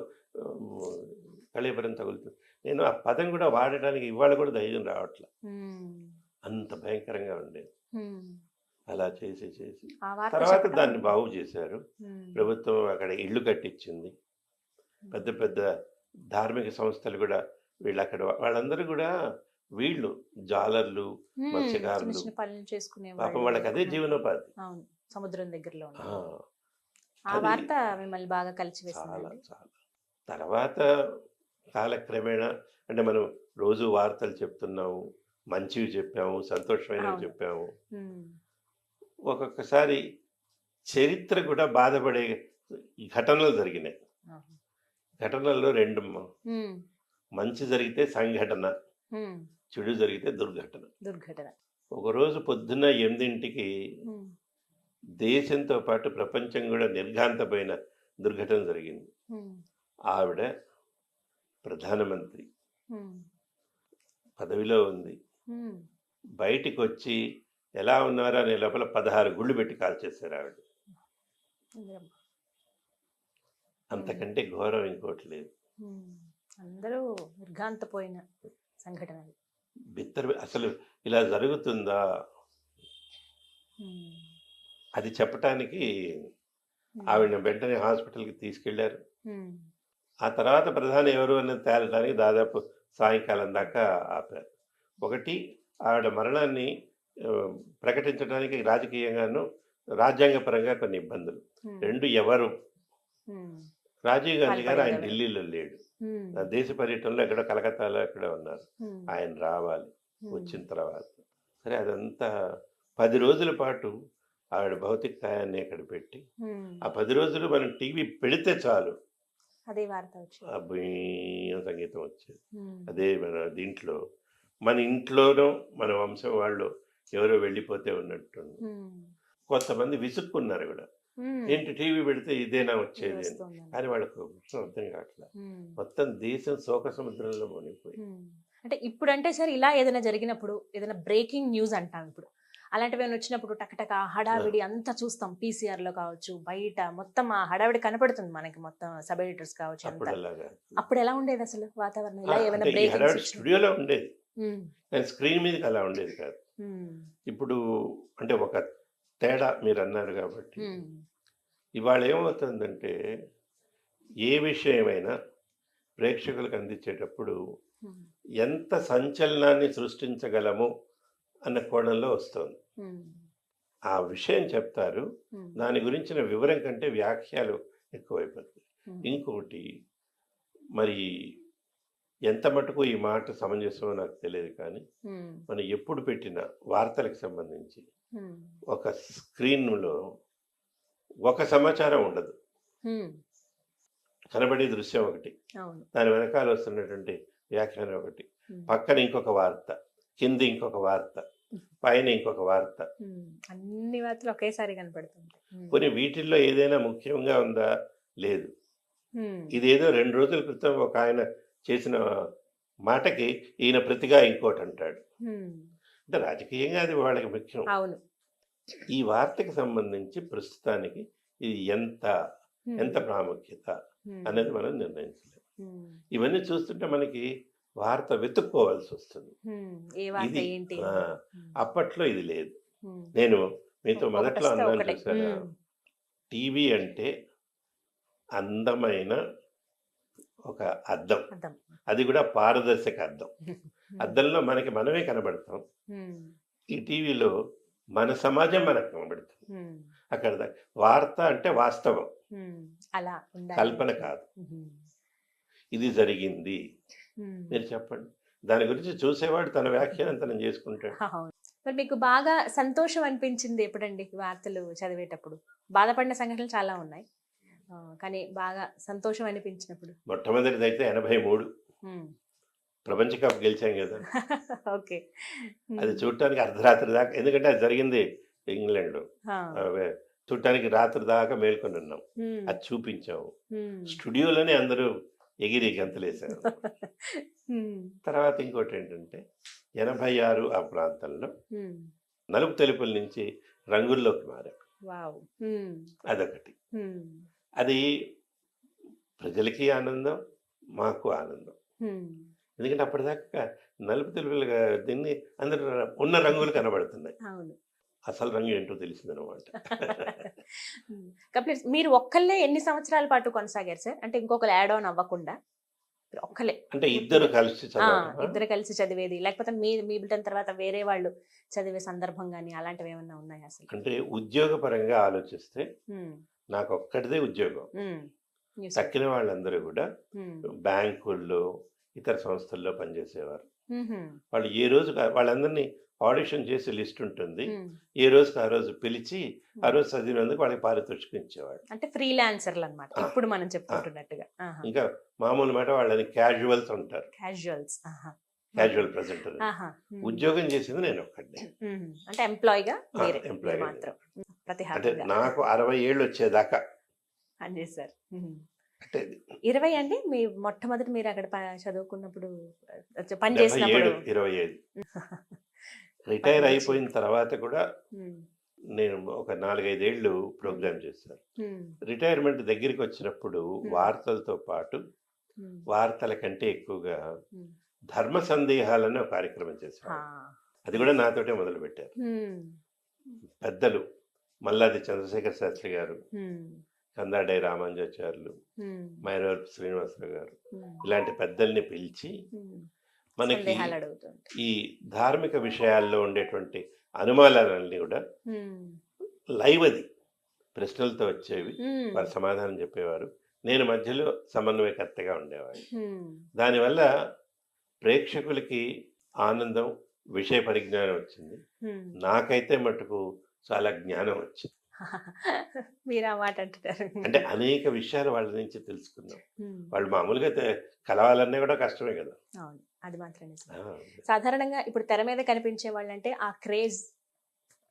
కళేబరం తగులుతుంది. నేను ఆ పదం కూడా వాడడానికి ఇవాళ కూడా ధైర్యం రావట్లే, హ్మ్. అంత భయంకరంగా ఉండేది. హ్మ్. అలా చేసి చేసి ఆ వార్త తర్వాత చెప్పడం. దాన్ని బాగు చేశారు. హ్మ్. ప్రభుత్వం అక్కడ ఇళ్ళు కట్టించింది. పెద్ద పెద్ద ధార్మిక సంస్థలు కూడా వీళ్ళు అక్కడ వాళ్ళందరూ కూడా వీళ్ళు జాలర్లు, హ్మ్. చిన్న మత్స్యకారులు, చిన్న పనులు చేసుకునే పాపం వాళ్ళకి అదే జీవనోపాధి. అవును. సముద్రం దగ్గరలో ఉంది. ఆ, ఆ అది వార్త మిమ్మల్ని బాగా చాలా కలిచివేసిందండి. చాలా తర్వాత కాలక్రమేణా అంటే మనం రోజు వార్తలు చెప్తున్నాము, మంచివి చెప్పాము, సంతోషమైనవి అవును. చెప్పాము. హ్మ్. ఒక్కొక్కసారి చరిత్ర కూడా బాధపడే ఘటనలు జరిగినాయి. అవును. ఘటనల్లో రెండు హ్మ్. మంచి జరిగితే సంఘటన, హ్మ్. చెడు జరిగితే దుర్ఘటన. దుర్ఘటన. ఒకరోజు పొద్దున్న 8ంటికి హ్మ్. దేశంతో పాటు ప్రపంచం కూడా నిర్ఘాంతపోయిన దుర్ఘటన జరిగింది. హ్మ్. ఆవిడ ప్రధానమంత్రి హ్మ్. పదవిలో ఉంది. హ్మ్. బయటికి వచ్చి ఎలా ఉన్నారా అనే లోపల 16 గుళ్ళు పెట్టి కాల్చేశారు ఆవిడ. అందరం. అంతకంటే ఘోరం ఇంకోటి లేదు. హ్మ్. అందరూ నిర్ఘాంతపోయిన సంఘటనలు. అసలు ఇలా జరుగుతుందా హ్మ్. అది చెప్పటానికి హ్మ్. ఆవిడని వెంటనే హాస్పిటల్కి తీసుకెళ్లారు. హ్మ్. ఆ తర్వాత ప్రధాని ఎవరు అన్నది తేలడానికి దాదాపు సాయంకాలం దాకా ఆపారు. ఒకటి ఆవిడ మరణాన్ని ఆ, ప్రకటించడానికి రాజకీయంగాను రాజ్యాంగపరంగా కొన్ని ఇబ్బందులు. హ్మ్. 2 ఎవరు, హ్మ్. రాజీవ్ గాంధీ గారు ఆయన పాల్పడేది ఎవరు? ఢిల్లీలో లేడు, హ్మ్. దేశ పర్యటనలో ఎక్కడో కలకత్తాలో ఎక్కడో ఉన్నారు. హ్మ్. ఆయన రావాలి. హ్మ్. వచ్చిన తర్వాత సరే అదంతా 10 రోజుల పాటు ఆవిడ భౌతిక కాయాన్ని అక్కడ పెట్టి హ్మ్. ఆ 10 రోజులు మనం టీవీ పెడితే చాలు అదే వార్త వచ్చింది. ఆ భూమ్ సంగీతం వచ్చేది. హ్మ్. అదే మన దీంట్లో మన ఇంట్లోనో మన వంశం వాళ్ళు ఎవరో వెళ్ళిపోతే ఉన్నట్టుంది. హ్మ్. కొంతమంది విసుక్కున్నారు కూడా, హ్మ్. ఏంటి టీవీ పెడితే ఇదేనా ఇది వచ్చేది అని. వస్తుందని. కానీ వాళ్ళకు ఒక విషయం అర్థం కావట్లే, హ్మ్. మొత్తం దేశం శోక సముద్రంలో మునిగిపోయి. హ్మ్. అంటే ఇప్పుడంటే సార్ ఇలా ఏదైనా జరిగినప్పుడు ఏదైనా బ్రేకింగ్ న్యూస్ అంటాం ఇప్పుడు. అలాంటివి ఏమైనా వచ్చినప్పుడు టకటక హడావిడి అంతా చూస్తాం. పీసీఆర్ లో కావచ్చు, బయట మొత్తం ఆ హడావిడి కనపడుతుంది మనకి, మొత్తం సబ్ ఎడిటర్స్ కావచ్చు అప్పుడు అంతా. అలాగా అప్పుడు ఎలా ఉండేది అసలు వాతావరణం? ఇలా ఏమైనా అంటే ఈ బ్రేకింగ్స్ హడావిడి వచ్చినప్పుడు? స్టూడియోలో ఉండేది, హ్మ్. కానీ స్క్రీన్ మీదకి అలా ఉండేది కాదు. హ్మ్. ఇప్పుడు అంటే ఒక తేడా మీరు అన్నారు కాబట్టి, హ్మ్. ఇవాళ ఏమవుతుందంటే ఏ విషయమైనా ప్రేక్షకులకు అందించేటప్పుడు హ్మ్. ఎంత సంచలనాన్ని సృష్టించగలము అన్న కోణంలో వస్తుంది. హ్మ్. ఆ విషయం చెప్తారు, హ్మ్. దాని గురించిన వివరం కంటే వ్యాఖ్యలు ఎక్కువైపోతాయి. హ్మ్. ఇంకొకటి మరి ఎంత మటుకు ఈ మాట సమంజసమో నాకు తెలియదు, కానీ హ్మ్. మనం ఎప్పుడు పెట్టిన వార్తలకు సంబంధించి హ్మ్. ఒక స్క్రీన్లో ఒక సమాచారం ఉండదు, హ్మ్. కనబడే దృశ్యం ఒకటి, అవును. దాని వెనకాల వస్తున్నటువంటి వ్యాఖ్యానం ఒకటి, హ్మ్. పక్కన ఇంకొక వార్త, కింద ఇంకొక వార్త, పైన ఇంకొక వార్త. హ్మ్. అన్ని వార్తలు ఒకేసారి కనపడుతుంటాయి. హ్మ్. కొన్ని వీటిల్లో ఏదైనా ముఖ్యంగా ఉందా? లేదు. హ్మ్. ఇదేదో 2 రోజుల క్రితం ఒక ఆయన చేసిన మాటకి ఈయన ప్రతిగా ఇంకోటి అంటాడు. హ్మ్. అంటే రాజకీయంగా అది వాళ్ళకి ముఖ్యం. అవును. ఈ వార్తకి సంబంధించి ప్రస్తుతానికి ఇది ఎంత హ్మ్. ప్రాముఖ్యత హ్మ్. అనేది మనం నిర్ణయించలేం. హ్మ్. ఇవన్నీ చూస్తుంటే మనకి వార్త వెతుక్కోవాల్సి వస్తుంది. హ్మ్. ఏ వార్త ఇది ఏంటి ఆ, అని. హ్మ్. అప్పట్లో ఇది లేదు. హ్మ్. నేను మీతో మొదట్లో ఒకటొస్తే అన్నాను ఒకటే. చూసారా, హ్మ్. టీవీ అంటే అందమైన ఒక అద్దం, అర్థం. అది కూడా పారదర్శక అద్దం. హ్మ్. అద్దంలో మనకి మనమే కనబడతాం, హ్మ్. ఈ టీవీలో మన సమాజం మనకు కనబడుతుంది. హ్మ్. అక్కడ వార్త అంటే వాస్తవం, హ్మ్. అలా ఉండాలి. కల్పన కాదు. హ్మ్. ఇది జరిగింది, హ్మ్. మీరు చెప్పండి. దాని గురించి చూసేవాడు తన వ్యాఖ్యానం తను చేసుకుంటాడు. అవును. మరి మీకు బాగా సంతోషం అనిపించింది ఎప్పుడండి ఈ వార్తలు చదివేటప్పుడు? బాధపడిన సంఘటనలు చాలా ఉన్నాయి. కానీ బాగా సంతోషం అనిపించినప్పుడు? మొట్టమొదటిదైతే 83 హ్మ్. ప్రపంచ కప్ గెలిచాం కదా! ఓకే. అది చూడటానికి అర్ధరాత్రి దాకా, ఎందుకంటే అది జరిగింది ఇంగ్లాండ్‌లో. ఆ! అవే చూడటానికి రాత్రి దాకా మేల్కొని ఉన్నాం. హ్మ్. అది చూపించాము. హ్మ్. స్టూడియోలోనే అందరూ ఎగిరి గంతులేసారు. హ్మ్. తర్వాత ఇంకోటేంటంటే 86 ఆ ప్రాంతంలో హ్మ్. నలుపు తెలుపుల నుంచి రంగుల్లోకి మారాం. వావ్! హ్మ్. అదొకటి. హ్మ్. అది ప్రజలకి ఆనందం, మాకు ఆనందం. హ్మ్. ఎందుకంటే అప్పటిదాకా నలుపు తెలుపులుగా దీన్ని అందరూ ఉన్న రంగులు కనబడుతున్నాయి. అవును. అసలు రంగు ఏంటో తెలిసిందనమాట. కంప్లీట్ మీరు ఒక్కళ్ళే ఎన్ని సంవత్సరాల పాటు కొనసాగారు సార్? అంటే ఇంకొకరు యాడ్ ఆన్ అవ్వకుండా ఒక్కలే అంటే ఇద్దరు కలిసి చదవటమా? ఇద్దరు కలిసి చదివేది, లేకపోతే మీ మీ బిడ్డల తర్వాత వేరే వాళ్ళు చదివే సందర్భం గానీ అలాంటివి ఏమన్నా ఉన్నాయా అసలు? అంటే ఉద్యోగపరంగా ఆలోచిస్తే హ్మ్. నాకొక్కడిదే ఉద్యోగం. హ్మ్. న్యూస్ తక్కిన వాళ్ళందరూ కూడా హ్మ్. బ్యాంకుల్లో, ఇతర సంస్థల్లో పనిచేసేవారు. హుహు. వాళ్ళు ఏ రోజు వాళ్ళందరినీ ఆడిషన్ చేసే లిస్ట్ ఉంటుంది. హ్మ్. ఏ రోజుకి ఆ రోజు పిలిచి, ఆ రోజు చదివినందుకు వాళ్ళకి పారితోషికం ఇచ్చేవాడు. అంటే ఫ్రీలాన్సర్లు అన్నమాట. ఆ! ఇప్పుడు మనం ఆ! చెప్పుకుంటున్నట్టుగా. ఆహా! ఇంకా మామూలు మాట వాళ్ళని క్యాజువల్స్ అంటారు. క్యాజువల్స్. ఆహా! క్యాజువల్ ప్రెజెంటర్ అని. ఆహా! హ్మ్. ఉద్యోగం చేసింది నేనొక్కడినే. హుహు. అంటే ఎంప్లాయ్‌గా మీరే మీరు ఎంప్లాయీగా మాత్రం. అంటే ప్రతిహారంగా నాకు 60 ఏళ్ళు వచ్చేదాకా. పనిచేశారు. హుహు. అంటే 20 అండి? మీ మొట్టమొదటి మీరు అక్కడ చదువుకున్నప్పుడు పని 77, చేసినప్పుడు? 25 రిటైర్ అప్పటి నుంచి. అయిపోయిన తర్వాత కూడా హ్మ్. నేను ఒక 4, 5 ఏళ్ళు హ్మ్. ప్రోగ్రామ్ చేశాను. హ్మ్. రిటైర్మెంట్ దగ్గరికి వచ్చినప్పుడు హ్మ్. వార్తలతో పాటు హ్మ్. వార్తల కంటే ఎక్కువగా హ్మ్. ధర్మ సందేహాలని ఒక కార్యక్రమం ఆ! చేసేవాడు. అది కూడా నాతోటే మొదలుపెట్టారు. హ్మ్. పెద్దలు మల్లాది చంద్రశేఖర్ శాస్త్రి గారు, హ్మ్. కందాడై రామానుజాచార్యులు, హ్మ్. మైనవరపు శ్రీనివాసరావు గారు, హ్మ్. ఇలాంటి పెద్దల్ని పిలిచి హ్మ్. మనకి సందేహాలు అడుగుతుంటారు. ఈ ధార్మిక విషయాల్లో ఉండేటువంటి అనుమానాలన్నీ కూడా హ్మ్. లైవ్ అది ప్రశ్నలతో వచ్చేవి. హ్మ్. వారు సమాధానం చెప్పేవారు. నేను మధ్యలో సమన్వయకర్తగా ఉండేవాడిని. హ్మ్. దానివల్ల ప్రేక్షకులకి ఆనందం, విషయ పరిజ్ఞానం వచ్చింది. హ్మ్. నాకైతే మటుకు చాలా జ్ఞానం వచ్చింది. మీరు ఆ మాట అంటున్నారు. అంటే అనేక విషయాలు వాళ్ళ నుంచి తెలుసుకున్నాం. హ్మ్. వాళ్ళు మామూలుగా కలవాలన్నా కూడా కష్టమే కదా! అవును. అది మాత్రం నిజం. ఆ! సాధారణంగా ఇప్పుడు తెర మీద కనిపించే వాళ్ళంటే ఆ క్రేజ్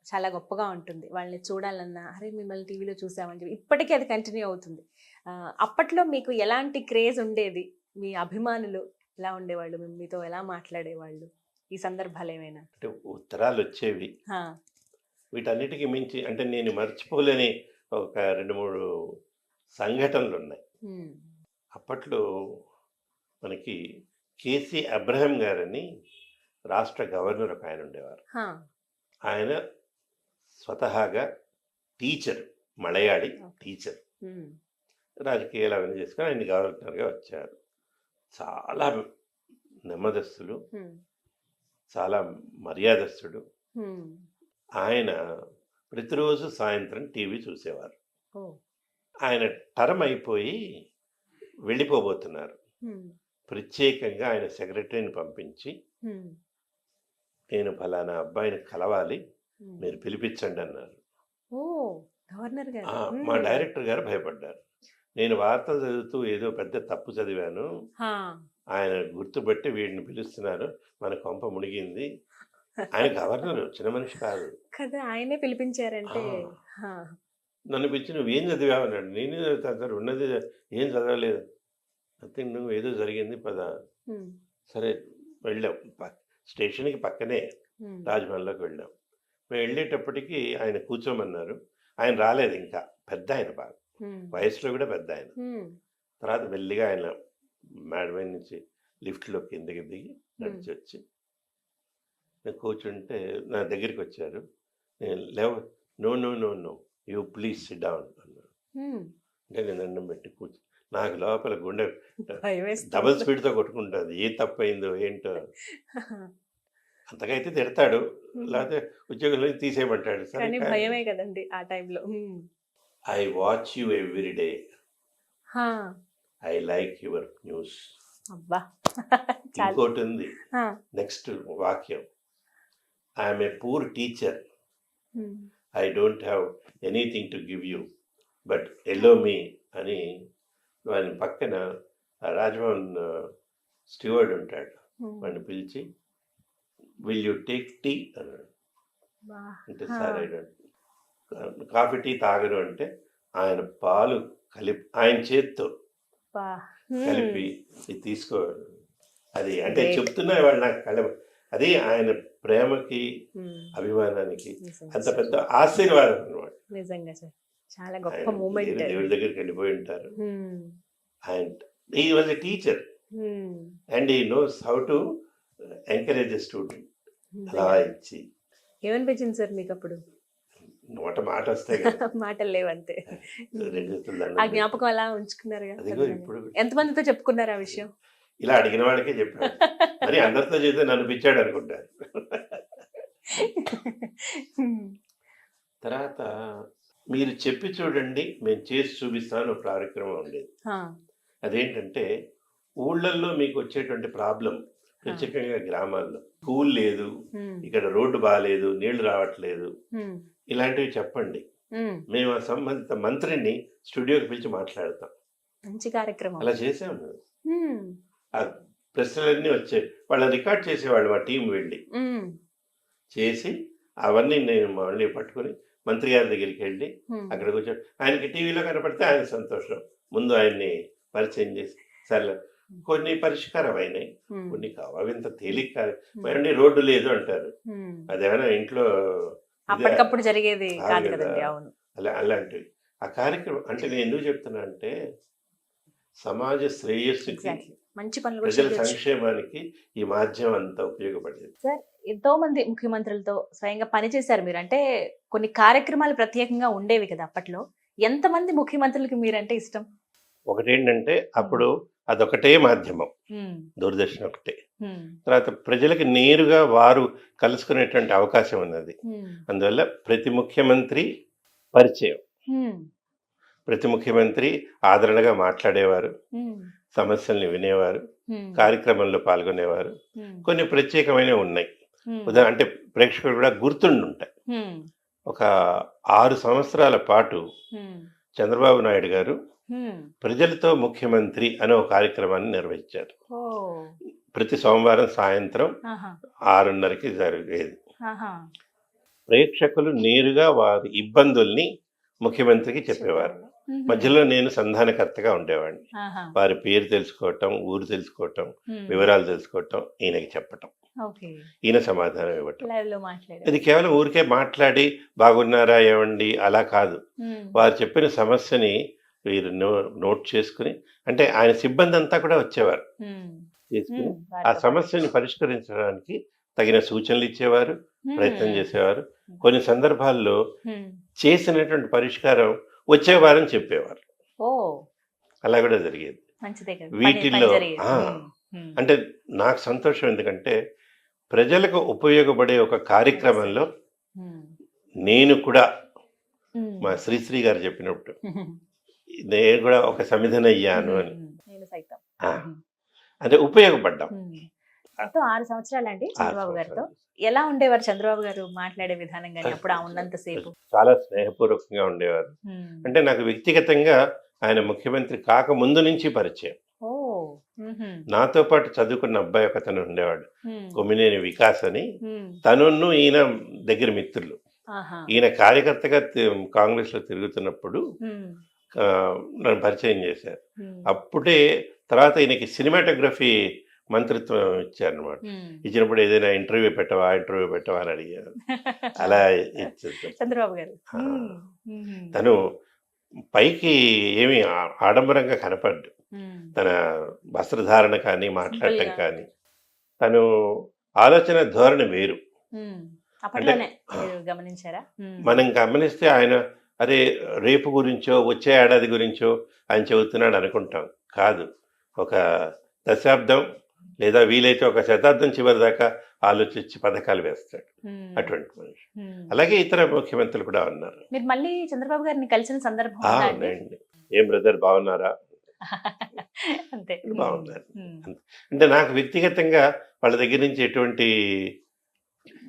చాలా గొప్పగా ఉంటుంది. వాళ్ళని చూడాలన్నా, అరే! మిమ్మల్ని టీవీలో చూసామని చెప్పి ఇప్పటికీ అది కంటిన్యూ అవుతుంది. అప్పట్లో మీకు ఎలాంటి క్రేజ్ ఉండేది? మీ అభిమానులు ఎలా ఉండేవాళ్ళు? మీతో ఎలా మాట్లాడేవాళ్ళు? ఈ సందర్భాలేమైనా? అంటే ఉత్తరాలొచ్చేవి. ఆ! వీటన్నిటికి మించి అంటే నేను మర్చిపోలేని ఒక 2, 3 సంఘటనలున్నాయి. హ్మ్. అప్పట్లో మనకి కేసీ అబ్రహం గారని రాష్ట్ర గవర్నర్ ఒకాయన ఉండేవారు. హా! ఆయన స్వతహాగా టీచర్. మలయాళీ ఓకే. టీచర్. హ్మ్. రాజకీయాలు అవన్నీ చేసుకొని ఆయన గవర్నర్‌గా వచ్చారు. చాలా నెమ్మదస్తులు, హ్మ్. చాలా మర్యాదస్తుడు. హ్మ్. ఆయన ప్రతిరోజు సాయంత్రం టీవీ చూసేవారు. ఓహ్! ఆయన టర్మ్ అయిపోయి వెళ్ళిపోబోతున్నారు. హ్మ్. ప్రత్యేకంగా ఆయన సెక్రటరీని పంపించి, హ్మ్. నేను ఫలానా అబ్బాయిని కలవాలి, హ్మ్. మీరు పిలిపించండి అన్నారు. ఓహ్! గవర్నర్ గారు. మా హ్మ్. డైరెక్టర్ గారు భయపడ్డారు. నేను వార్తలు చదువుతూ ఏదో పెద్ద తప్పు చదివాను. హా! ఆయన గుర్తుపట్టి వీడిని పిలుస్తున్నారు. మన కొంప మునిగింది. ఆయన గవర్నరు, చిన్న మనిషి కాదు. కదా! ఆయనే పిలిపించారంటే ఆ! హా! నన్ను పిలిచి "నువ్వేం చదివావు" అన్నాడు. నేనేం చదువుతాను సార్, ఉన్నది ఏం చదవలేదు. నథింగ్, నువ్వు ఏదో జరిగింది పద. హ్మ్. సరే వెళ్ళాం. స్టేషన్‌కి పక్కనే హ్మ్. రాజభవన్‌లోకి వెళ్ళాం. మేము వెళ్ళేటప్పటికి ఆయన కూర్చోమన్నారు. ఆయన రాలేదింకా. పెద్దాయన బాగా. హ్మ్. వయసులో కూడా పెద్దాయన. హ్మ్. తర్వాత మెల్లిగా ఆయన మేడ మీద నుంచి లిఫ్ట్‌లో కిందకి దిగి హ్మ్. నడిచొచ్చి నేను కూర్చుంటే నా దగ్గరికొచ్చారు. నేను no, no, no, no. You please sit down అన్నారు. హ్మ్. అంటే నేను దండం పెట్టి నాకు లోపల గుండె భయమేస్తుంది. డబుల్ స్పీడ్‌తో కొట్టుకుంటది. ఏ తప్పయిందో ఏంటో. అంతగా అయితే తిడతాడు. హ్మ్. లేకపోతే ఉద్యోగంలో నుంచి తీసేయమంటాడు. సరే కానీ కానీ భయమే కదండీ ఆ టైంలో. Hmm. I watch you every day. హా! I like your news. అబ్బా! చాలు. ఇంకోటుంది ఆ! నెక్స్ట్ వాక్యం. I'm a poor teacher, I don't have anything to give you, but allow me అని వాని పక్కన ఆ రాజ్భవన్ స్టీవర్డ్ ఉంటాడు, వాడిని పిలిచి విల్ యూ టేక్ టీ అన్నాడు. అంటే సార్ కాఫీ టీ తాగరు అంటే ఆయన పాలు కలిపి ఆయన చేత్తో కలిపి ఇది తీసుకో, అది అంటే చెప్తున్నా వాళ్ళు నాకు అది ఆయన ప్రేమకి అభిమానానికి అంత పెద్ద ఆశీర్వాదం అన్నమాట. నిజంగా సార్ చాలా గొప్ప మూమెంట్. దేవుడి దగ్గరికి వెళ్ళిపోయి ఉంటారు. And he was a teacher and he knows how to encourage a student. అలా ఇచ్చి ఏమనిపించింది సార్ మీకు అప్పుడు? మాట వస్తాయి మాటలు లేవంతే. ఆ జ్ఞాపకం అలా ఉంచుకున్నారుగా. ఇప్పుడు ఎంతమందితో చెప్పుకున్నారు ఆ విషయం? ఇలా అడిగిన వాళ్ళకే చెప్పాడు, మరి అందరితో చేస్తే నన్ను పిచ్చాడు అనుకుంటారు. తర్వాత మీరు చెప్పి చూడండి మేము చేసి చూపిస్తాను ఒక కార్యక్రమం ఉండేది. అదేంటంటే ఊళ్ళల్లో మీకు వచ్చేటువంటి ప్రాబ్లం, ప్రత్యేకంగా గ్రామాల్లో స్కూల్ లేదు, ఇక్కడ రోడ్డు బాగాలేదు, నీళ్లు రావట్లేదు, ఇలాంటివి చెప్పండి, మేము ఆ సంబంధిత మంత్రిని స్టూడియోకి పిలిచి మాట్లాడతాం. మంచి కార్యక్రమం. అలా చేసాము. ఆ ప్రశ్నలన్నీ వచ్చాయి, వాళ్ళని రికార్డ్ చేసేవాళ్ళు మా టీం వెళ్ళి చేసి అవన్నీ నేను మళ్ళీ పట్టుకుని మంత్రి గారి దగ్గరికి వెళ్ళి అక్కడ కూర్చొని ఆయనకి టీవీలో కనపడితే ఆయన సంతోషం, ముందు ఆయన్ని పరిచయం చేసి సరే కొన్ని పరిష్కారం అయినాయి, కొన్ని కావు, అవి ఇంత తేలిక కాదు. మళ్ళీ రోడ్డు లేదు అంటారు, అదేమైనా ఇంట్లో అప్పటికప్పుడు జరిగేది కాదు కదండి. అవును, అలాంటివి ఆ కార్యక్రమం. అంటే నేను ఎందుకు చెప్తున్నా అంటే సమాజ శ్రేయస్సుకి, మంచి పనులు, ప్రజల సంక్షేమానికి ఈ మాధ్యమం అంతా ఉపయోగపడేది. సార్ ఎంతో మంది ముఖ్యమంత్రులతో స్వయంగా పనిచేశారు మీరు, అంటే కొన్ని కార్యక్రమాలు ప్రత్యేకంగా ఉండేవి కదా అప్పట్లో. ఎంతమంది ముఖ్యమంత్రులకి మీరంటే ఇష్టం? ఒకటేంటంటే అప్పుడు అదొకటే మాధ్యమం, దూరదర్శన్ ఒకటే. తర్వాత ప్రజలకి నేరుగా వారు కలుసుకునేటువంటి అవకాశం ఉన్నది. అందువల్ల ప్రతి ముఖ్యమంత్రి పరిచయం, ప్రతి ముఖ్యమంత్రి ఆదరణగా మాట్లాడేవారు, సమస్యల్ని వినేవారు, కార్యక్రమంలో పాల్గొనేవారు. కొన్ని ప్రత్యేకమైన ఉన్నాయి, ఉదాహరణ అంటే ప్రేక్షకులు కూడా గుర్తుండుంటాయి. ఒక 6 సంవత్సరాల పాటు చంద్రబాబు నాయుడు గారు ప్రజలతో ముఖ్యమంత్రి అనే ఒక కార్యక్రమాన్ని నిర్వహించారు. ప్రతి సోమవారం సాయంత్రం 6:30కి జరిగేది. ప్రేక్షకులు నేరుగా వారి ఇబ్బందుల్ని ముఖ్యమంత్రికి చెప్పేవారు. మధ్యలో నేను సంధానకర్తగా ఉండేవాడిని. వారి పేరు తెలుసుకోవటం, ఊరు తెలుసుకోవటం, వివరాలు తెలుసుకోవటం, ఈయనకి చెప్పటం, ఈయన సమాధానం ఇవ్వటం. ఇది కేవలం ఊరికే మాట్లాడి బాగున్నారా ఏమండి అలా కాదు, వారు చెప్పిన సమస్యని వీరు నోట్ చేసుకుని, అంటే ఆయన సిబ్బంది అంతా కూడా వచ్చేవారు, చేసుకుని ఆ సమస్యని పరిష్కరించడానికి తగిన సూచనలు ఇచ్చేవారు, ప్రయత్నం చేసేవారు. కొన్ని సందర్భాల్లో చేసినటువంటి పరిష్కారం వచ్చే వారం చెప్పేవారు, అలా కూడా జరిగేది. వీటిల్లో అంటే నాకు సంతోషం, ఎందుకంటే ప్రజలకు ఉపయోగపడే ఒక కార్యక్రమంలో నేను కూడా మా శ్రీశ్రీ గారు చెప్పినప్పుడు నేను కూడా ఒక సమిధన అయ్యాను అని, అంటే ఉపయోగపడ్డాం. 6 సంవత్సరాలు అండి చంద్రబాబు గారితో. ఎలా ఉండేవారు చంద్రబాబు గారు మాట్లాడే విధానం కానీ అప్పుడు ఉన్నంతసేపు? చాలా స్నేహపూర్వకంగా ఉండేవారు. అంటే నాకు వ్యక్తిగతంగా ఆయన ముఖ్యమంత్రి కాక ముందు నుంచి పరిచయం. నాతో పాటు చదువుకున్న అబ్బాయి ఒకతను ఉండేవాడు, కొమ్మినేని వికాస్ అని. తను ఈయన దగ్గర మిత్రులు. ఈయన కార్యకర్తగా కాంగ్రెస్ లో తిరుగుతున్నప్పుడు నన్ను పరిచయం చేశారు. అప్పుడే తర్వాత ఈయనకి సినిమాటోగ్రఫీ మంత్రిత్వం ఇచ్చారనమాట. ఇచ్చినప్పుడు ఏదైనా ఇంటర్వ్యూ పెట్టవా అని అడిగారు. అలా ఇచ్చారు చంద్రబాబు గారు. తను పైకి ఏమి ఆడంబరంగా కనపడ్డు, తన వస్త్రధారణ కానీ మాట్లాడటం కానీ, తను ఆలోచన ధోరణి వేరు. మనం గమనిస్తే ఆయన అరే రేపు గురించో వచ్చే ఏడాది గురించో ఆయన చెబుతున్నాడు అనుకుంటాం, కాదు, ఒక దశాబ్దం లేదా వీలైతే ఒక శతాబ్దం చివరి దాకా ఆలోచించి పథకాలు వేస్తాడు అటువంటి మనిషి. అలాగే ఇతర ముఖ్యమంత్రులు కూడా ఉన్నారు. మీరు మళ్ళీ చంద్రబాబు గారిని కలిసిన సందర్భం ఉన్నాయండి. ఏం బ్రదర్ బాగున్నారా? అంతే, బాగున్నారు. అంటే నాకు వ్యక్తిగతంగా వాళ్ళ దగ్గర నుంచి ఎటువంటి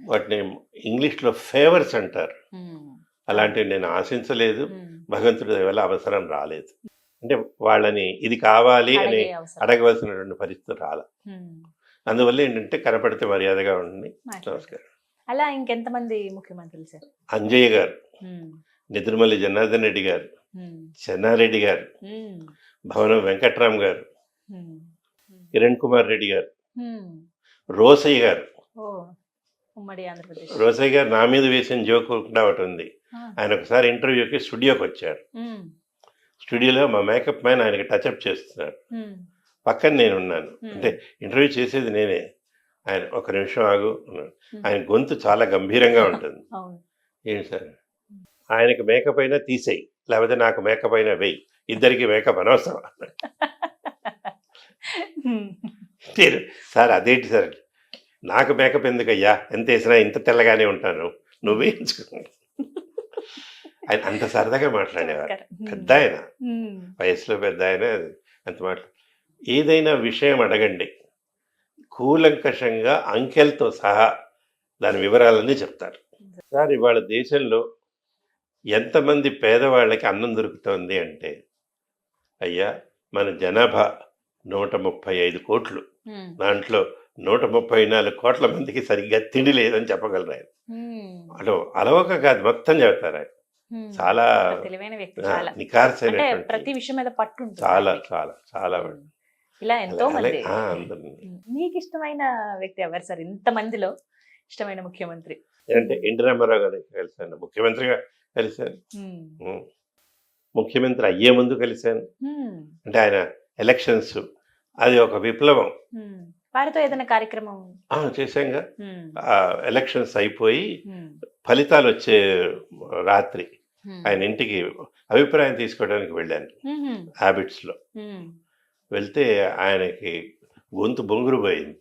వాటిని ఇంగ్లీష్లో ఫేవర్స్ అంటారు. అలాంటివి నేను ఆశించలేదు. భగవంతుడి దయ వల్ల అవసరం రాలేదు. అంటే వాళ్ళని ఇది కావాలి అని అడిగే అవసరం. అడగవలసినటువంటి పరిస్థితి రాల. అందువల్ల ఏంటంటే కనపడితే మర్యాదగా ఉండి మాట్లాడు. నమస్కారం. అలా ఇంకెంతమంది ముఖ్యమంత్రులు సార్? అంజయ్య గారు, నిద్రమల్లి జనార్దన్ రెడ్డి గారు, చెన్నారెడ్డి గారు, భవనం వెంకట్రామ్ గారు, కిరణ్ కుమార్ రెడ్డి గారు, రోసయ్య గారు. ఓ, ఉమ్మడి ఆంధ్రప్రదేశ్. రోసయ్య గారు నా మీద వేసిన జోక్ ఒకటి ఉంది. ఆయన ఒకసారి ఇంటర్వ్యూకి స్టూడియోకి వచ్చారు. స్టూడియోలో మా మేకప్ మ్యాన్ ఆయనకి టచ్అప్ చేస్తున్నారు. పక్కన నేను ఉన్నాను. అంటే ఇంటర్వ్యూ చేసేది నేనే. ఆయన ఒక నిమిషం ఆగు అన్నాడు. ఆయన గొంతు చాలా గంభీరంగా ఉంటుంది. ఏంటి సార్, ఆయనకి మేకప్ అయినా తీసేయి, లేకపోతే నాకు మేకప్ అయినా వెయ్యి, ఇద్దరికి మేకప్ అనవసరం. సార్ అదేంటి సార్, నాకు మేకప్ ఎందుకయ్యా, ఎంత వేసినా ఇంత తెల్లగానే ఉంటాను, నువ్వేయించుకో. ఆయన అంత సరదాగా మాట్లాడేవారు. పెద్ద ఆయన, వయసులో పెద్ద ఆయన. అంత ఏదైనా విషయం అడగండి, కూలంకషంగా అంకెలతో సహా దాని వివరాలన్నీ చెప్తారు. సార్ ఇవాళ దేశంలో ఎంతమంది పేదవాళ్ళకి అన్నం దొరుకుతోంది అంటే, అయ్యా మన జనాభా 135 కోట్లు, దాంట్లో 134 కోట్ల మందికి సరిగ్గా తిండి లేదని చెప్పగలరు ఆయన. అటు అలవక కాదు, మొత్తం చెబుతారు ఆయన. చాలా తెలివైన వ్యక్తి, నిఖార్సైనటువంటి, ప్రతి విషయం మీద పట్టు ఉంటుంది. చాలా చాలా చాలా ఇలా ఎంతో మంది. అందరినీ. మీకు ఇష్టమైన వ్యక్తి ఎవరు సార్ ఇంత మందిలో? ఇష్టమైన ముఖ్యమంత్రి అంటే ఎన్టీ రామారావు గారిని కలిశాను, ముఖ్యమంత్రిగా కలిశాను, ముఖ్యమంత్రి అయ్యే ముందు కలిశాను. అంటే ఆయన ఎలక్షన్స్ అది ఒక విప్లవం. వారితో ఏదైనా కార్యక్రమం చేశాంగా. ఎలక్షన్స్ అయిపోయి ఫలితాలు వచ్చే రాత్రి ఆయన ఇంటికి అభిప్రాయం తీసుకోవడానికి వెళ్ళాను. హ్యాబిట్స్లో వెళ్తే ఆయనకి గొంతు బొంగురు పోయింది.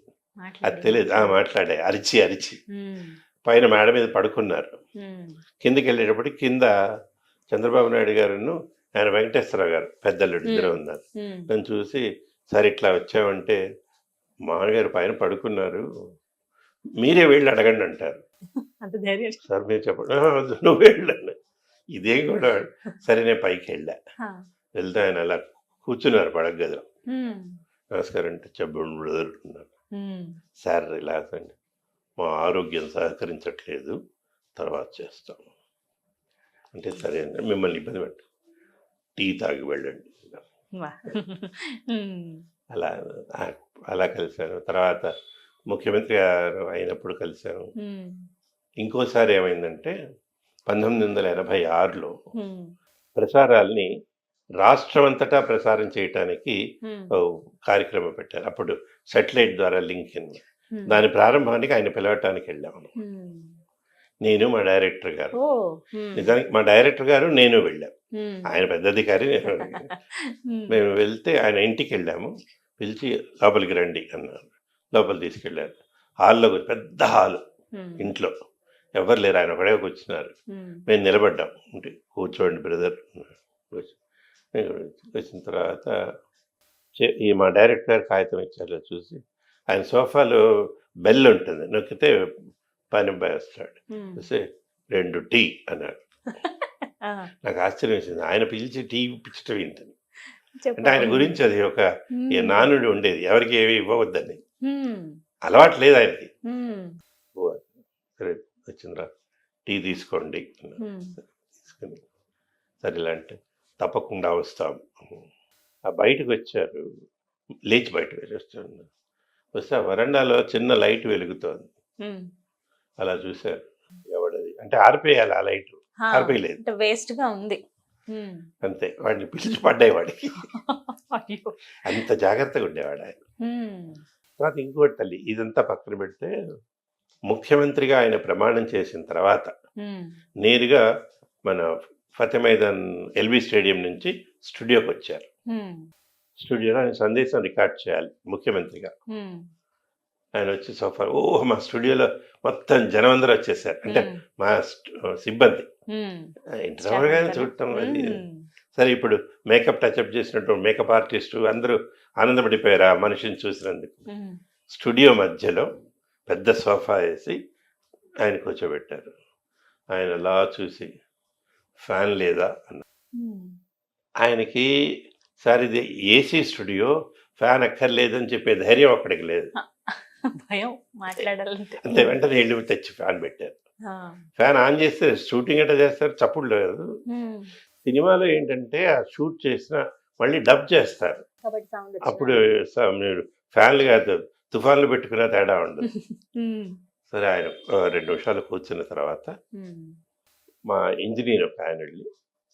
అది తెలియదు. మాట్లాడే అరిచి అరిచి పైన మేడ మీద పడుకున్నారు. కిందకి వెళ్ళేటప్పటికి కింద చంద్రబాబు నాయుడు గారును ఆయన వెంకటేశ్వరరావు గారు పెద్దల్లుడు ఇద్దరు ఉన్నారు. నన్ను చూసి, సార్ ఇట్లా వచ్చామంటే మామగారు పైన పడుకున్నారు, మీరే వెళ్ళి అడగండి అంటారు. సార్ మీరు చెప్పండి. నువ్వు వెళ్ళండి, ఇదేం కూడా. సరే నేను పైకి వెళ్ళా. వెళ్తే ఆయన అలా కూర్చున్నారు పడక గదిలో. నమస్కారం అంటే చెప్పండి బ్రదర్ అన్నారు. సార్ రిలాక్స్ అండి, మా ఆరోగ్యం సహకరించట్లేదు, తర్వాత చేస్తాం అంటే సరే అండి, మిమ్మల్ని ఇబ్బంది పెట్ట, టీ తాగి వెళ్ళండి. అలా అలా కలిశాను. తర్వాత ముఖ్యమంత్రి గారు అయినప్పుడు కలిశాను. ఇంకోసారి ఏమైందంటే 1986లో ప్రసారాల్ని రాష్ట్రం అంతటా ప్రసారం చేయటానికి కార్యక్రమం పెట్టారు. అప్పుడు సాటిలైట్ ద్వారా లింక్ అయింది. దాని ప్రారంభానికి ఆయన పిలవటానికి వెళ్ళాము. నేను మా డైరెక్టర్ గారు, నిజానికి మా డైరెక్టర్ గారు నేను వెళ్ళాం. ఆయన పెద్ద అధికారి, మేము వెళ్తే ఆయన ఇంటికి వెళ్ళాము. పిలిచి లోపలికి రండి అన్నారు. లోపల తీసుకెళ్ళారు. హాల్లో, పెద్ద హాలు, ఇంట్లో ఎవరు లేరు, ఆయన ఒకడే కూర్చున్నారు. మేము నిలబడ్డాం. అంటే కూర్చోండి బ్రదర్. వచ్చిన తర్వాత ఈ మా డైరెక్టర్ గారు కాగితం ఇచ్చారు. చూసి ఆయన సోఫాలో బెల్ ఉంటుంది, నొక్కితే పని వస్తాడు. చూసి 2 టీ అన్నాడు. నాకు ఆశ్చర్యం వేసింది. ఆయన పిలిచి టీ ఇప్పించడం ఏంటని. అంటే ఆయన గురించి అది ఒక నానుడి ఉండేది, ఎవరికి ఏమి ఇవ్వవద్దని. అలవాటు లేదు ఆయనకి. సరే వచ్చిందిరా, టీ తీసుకోండి తీసుకుని, సరే ఇలా అంటే తప్పకుండా వస్తాం. ఆ బయటకు వచ్చారు, లేచి బయటకు వచ్చాను. వస్తే ఆ వరండాలో చిన్న లైట్ వెలుగుతోంది. అలా చూశారు, ఎవడది అంటే ఆర్పేయాలి, ఆ లైట్ ఆర్పేయలేదు, వేస్ట్ గా ఉంది అంతే. వాడిని పిలిచి పడ్డాయి వాడికి. అంత జాగ్రత్తగా ఉండేవాడు ఆయన. తర్వాత ఇంకోటి తల్లి, ఇదంతా పక్కన పెడితే ముఖ్యమంత్రిగా ఆయన ప్రమాణం చేసిన తర్వాత నేరుగా మన ఫతే మైదాన్ ఎల్బీ స్టేడియం నుంచి స్టూడియోకి వచ్చారు. స్టూడియోలో ఆయన సందేశం రికార్డ్ చేయాలి ముఖ్యమంత్రిగా. ఆయన వచ్చి సోఫా, మా స్టూడియోలో మొత్తం జనం అందరూ వచ్చేసారు. అంటే మా సిబ్బంది ఇంటర్వ్యూగానే చూడటం అది. సరే ఇప్పుడు మేకప్ టచ్అప్ చేసినట్టు మేకప్ ఆర్టిస్టు అందరూ ఆనందపడిపోయారు ఆ మనిషిని చూసినందుకు. స్టూడియో మధ్యలో పెద్ద సోఫా వేసి ఆయన కూర్చోబెట్టారు. ఆయన అలా చూసి ఫ్యాన్ లేదా అన్న. ఆయనకి సార్ ఇది ఏసీ స్టూడియో, ఫ్యాన్ అక్కర్లేదని చెప్పే ధైర్యం అక్కడికి లేదు. భయం మాట్లాడాలంటే. అంతే, వెంటనే వెళ్ళి తెచ్చి ఫ్యాన్ పెట్టారు. ఫ్యాన్ ఆన్ చేస్తే షూటింగ్ ఎట్లా చేస్తారు, చప్పుడు లేదు. సినిమాలో ఏంటంటే ఆ షూట్ చేసిన మళ్ళీ డబ్ చేస్తారు. అప్పుడు మీరు ఫ్యాన్లు కాదు తుఫాన్లు పెట్టుకున్న తేడా ఉండదు. సరే ఆయన 2 నిమిషాలు కూర్చున్న తర్వాత మా ఇంజనీర్ ఒక ఆయన వెళ్ళి,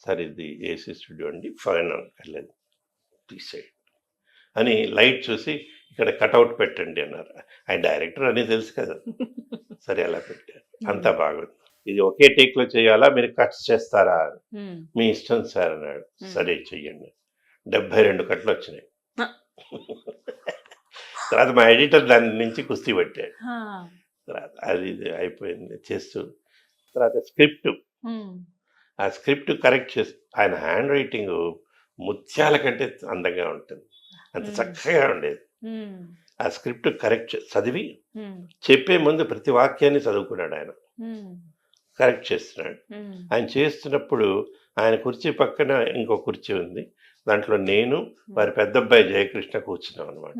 సార్ ఇది ఏసీ స్టూడియో అండి, ఫ్యాన్ అనక్కర్లేదు తీసేయండి అని లైట్ చూసి ఇక్కడ కటౌట్ పెట్టండి అన్నారు. ఆయన డైరెక్టర్ అని తెలుసు కదా. సరే అలా పెట్టారు, అంతా బాగుంది. ఇది ఒకే టేక్లో చేయాలా, మీరు కట్స్ చేస్తారా, మీ ఇష్టం సార్ అన్నాడు. సరే చెయ్యండి. 72 కట్లు వచ్చినాయి. తర్వాత మా ఎడిటర్ దాని నుంచి కుస్తీ పట్టాడు. తర్వాత అది అయిపోయింది చేస్తూ. తర్వాత స్క్రిప్ట్, ఆ స్క్రిప్ట్ కరెక్ట్ చేసి, ఆయన హ్యాండ్ రైటింగ్ ముత్యాల కంటే అందంగా ఉంటుంది, అంత చక్కగా ఉండేది. ఆ స్క్రిప్ట్ కరెక్ట్ చదివి చెప్పే ముందు ప్రతి వాక్యాన్ని చదువుకున్నాడు ఆయన, కరెక్ట్ చేస్తున్నాడు. ఆయన చేస్తున్నప్పుడు ఆయన కుర్చీ పక్కన ఇంకో కుర్చీ ఉంది, దాంట్లో నేను వారి పెద్ద అబ్బాయి జయకృష్ణ కూర్చున్నాం అనమాట.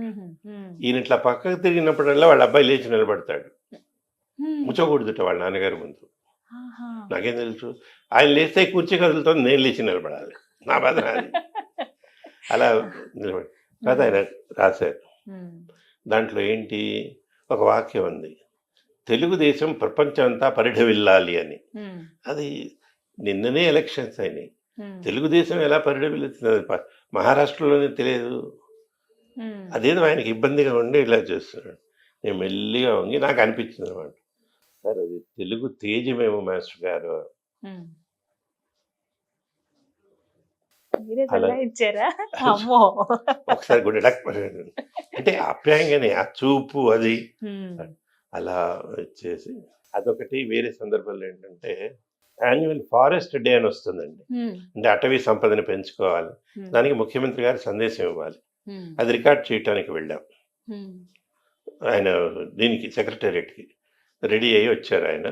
ఈయన ఇట్లా పక్కకు తిరిగినప్పుడల్లా వాళ్ళ అబ్బాయి లేచి నిలబడతాడు, ముచ్చకూడదుట వాళ్ళ నాన్నగారి ముందు. నాకేం తెలుసు, ఆయన లేస్తే కుర్చీ కదులుతుంది, నేను లేచి నిలబడాలి, నా బాధ నాది. అలా నిలబడి తర్వాత ఆయన రాశారు. దాంట్లో ఏంటి, ఒక వాక్యం ఉంది, తెలుగుదేశం ప్రపంచం అంతా పరిఢవిల్లాలి అని. అది నిన్ననే ఎలక్షన్స్ అయినాయి, తెలుగుదేశం ఎలా పరిఢవిల్లుతుంది మహారాష్ట్రలోనే తెలియదు. అదేదో ఆయనకి ఇబ్బందిగా ఉండి ఇలా చేస్తున్నాడు. నేను మెల్లిగా వంగి నాకు అనిపించింది అనమాట, సార్ అది తెలుగు తేజమేమో మాస్టర్ గారు. ఒకసారి కూడా అంటే ఆప్యాయంగానే ఆ చూపు అది అలా వచ్చేసి. అదొకటి. వేరే సందర్భంలో ఏంటంటే యాన్యువల్ ఫారెస్ట్ డే అని వస్తుందండి, అంటే అటవీ సంపదని పెంచుకోవాలి, దానికి ముఖ్యమంత్రి గారు సందేశం ఇవ్వాలి. అది రికార్డ్ చేయటానికి వెళ్ళాం. ఆయన దీనికి సెక్రటేరియట్కి రెడీ అయ్యి వచ్చారు ఆయన.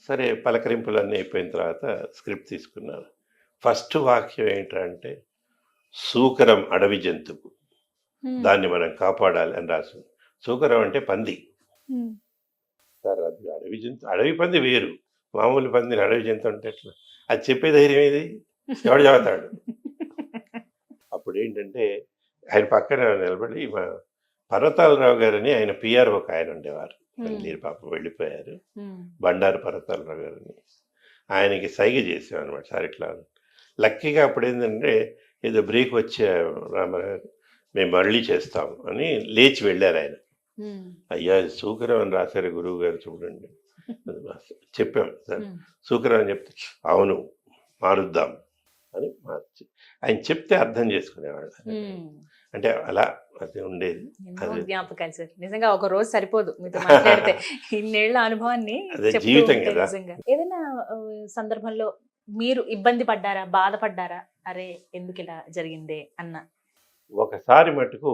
సరే పలకరింపులు అన్నీ అయిపోయిన తర్వాత స్క్రిప్ట్ తీసుకున్నారు. ఫస్ట్ వాక్యం ఏంటంటే, సూకరం అడవి జంతువు, దాన్ని మనం కాపాడాలి అని రాసింది. సూకరం అంటే పంది సార్, అది అడవి జంతువు. అడవి పంది వేరు, మామూలు పందిని అడవి జంతువు అంటే ఎట్లా, అది చెప్పే ధైర్యం ఏది, ఎవడు చదువుతాడు. అప్పుడు ఏంటంటే ఆయన పక్కన నిలబడి మా పర్వతాలరావు గారని ఆయన పిఆర్ ఒక ఆయన ఉండేవారు, మీరు పాపం వెళ్ళిపోయారు, బండారు పర్వతాలరావు గారని. ఆయనకి సైగ చేసామన్నమాట, సార్ ఇట్లా. లక్కీగా అప్పుడు ఏంటంటే ఏదో బ్రేక్ వచ్చే రామారావు మేము మళ్ళీ చేస్తాము అని లేచి వెళ్ళారు ఆయన. అయ్యా సూకరం అని రాశారు గురువు గారు చూడండి, చెప్పాం సార్ సూకరం అని చెప్తే అవును మారుద్దాం అని మార్చి ఆయన చెప్తే అర్థం చేసుకునేవాళ్ళు. అంటే అలా అది ఉండేది. జ్ఞాపకాలు సార్, నిజంగా ఒక రోజు సరిపోదు మీతో మాట్లాడితే, ఇన్నేళ్ల అనుభవాన్ని జీవితం కదా. ఏదైనా సందర్భంలో మీరు ఇబ్బంది పడ్డారా, బాధపడ్డారా, అరే ఎందుకు ఇలా జరిగిందే అన్న? ఒకసారి మటుకు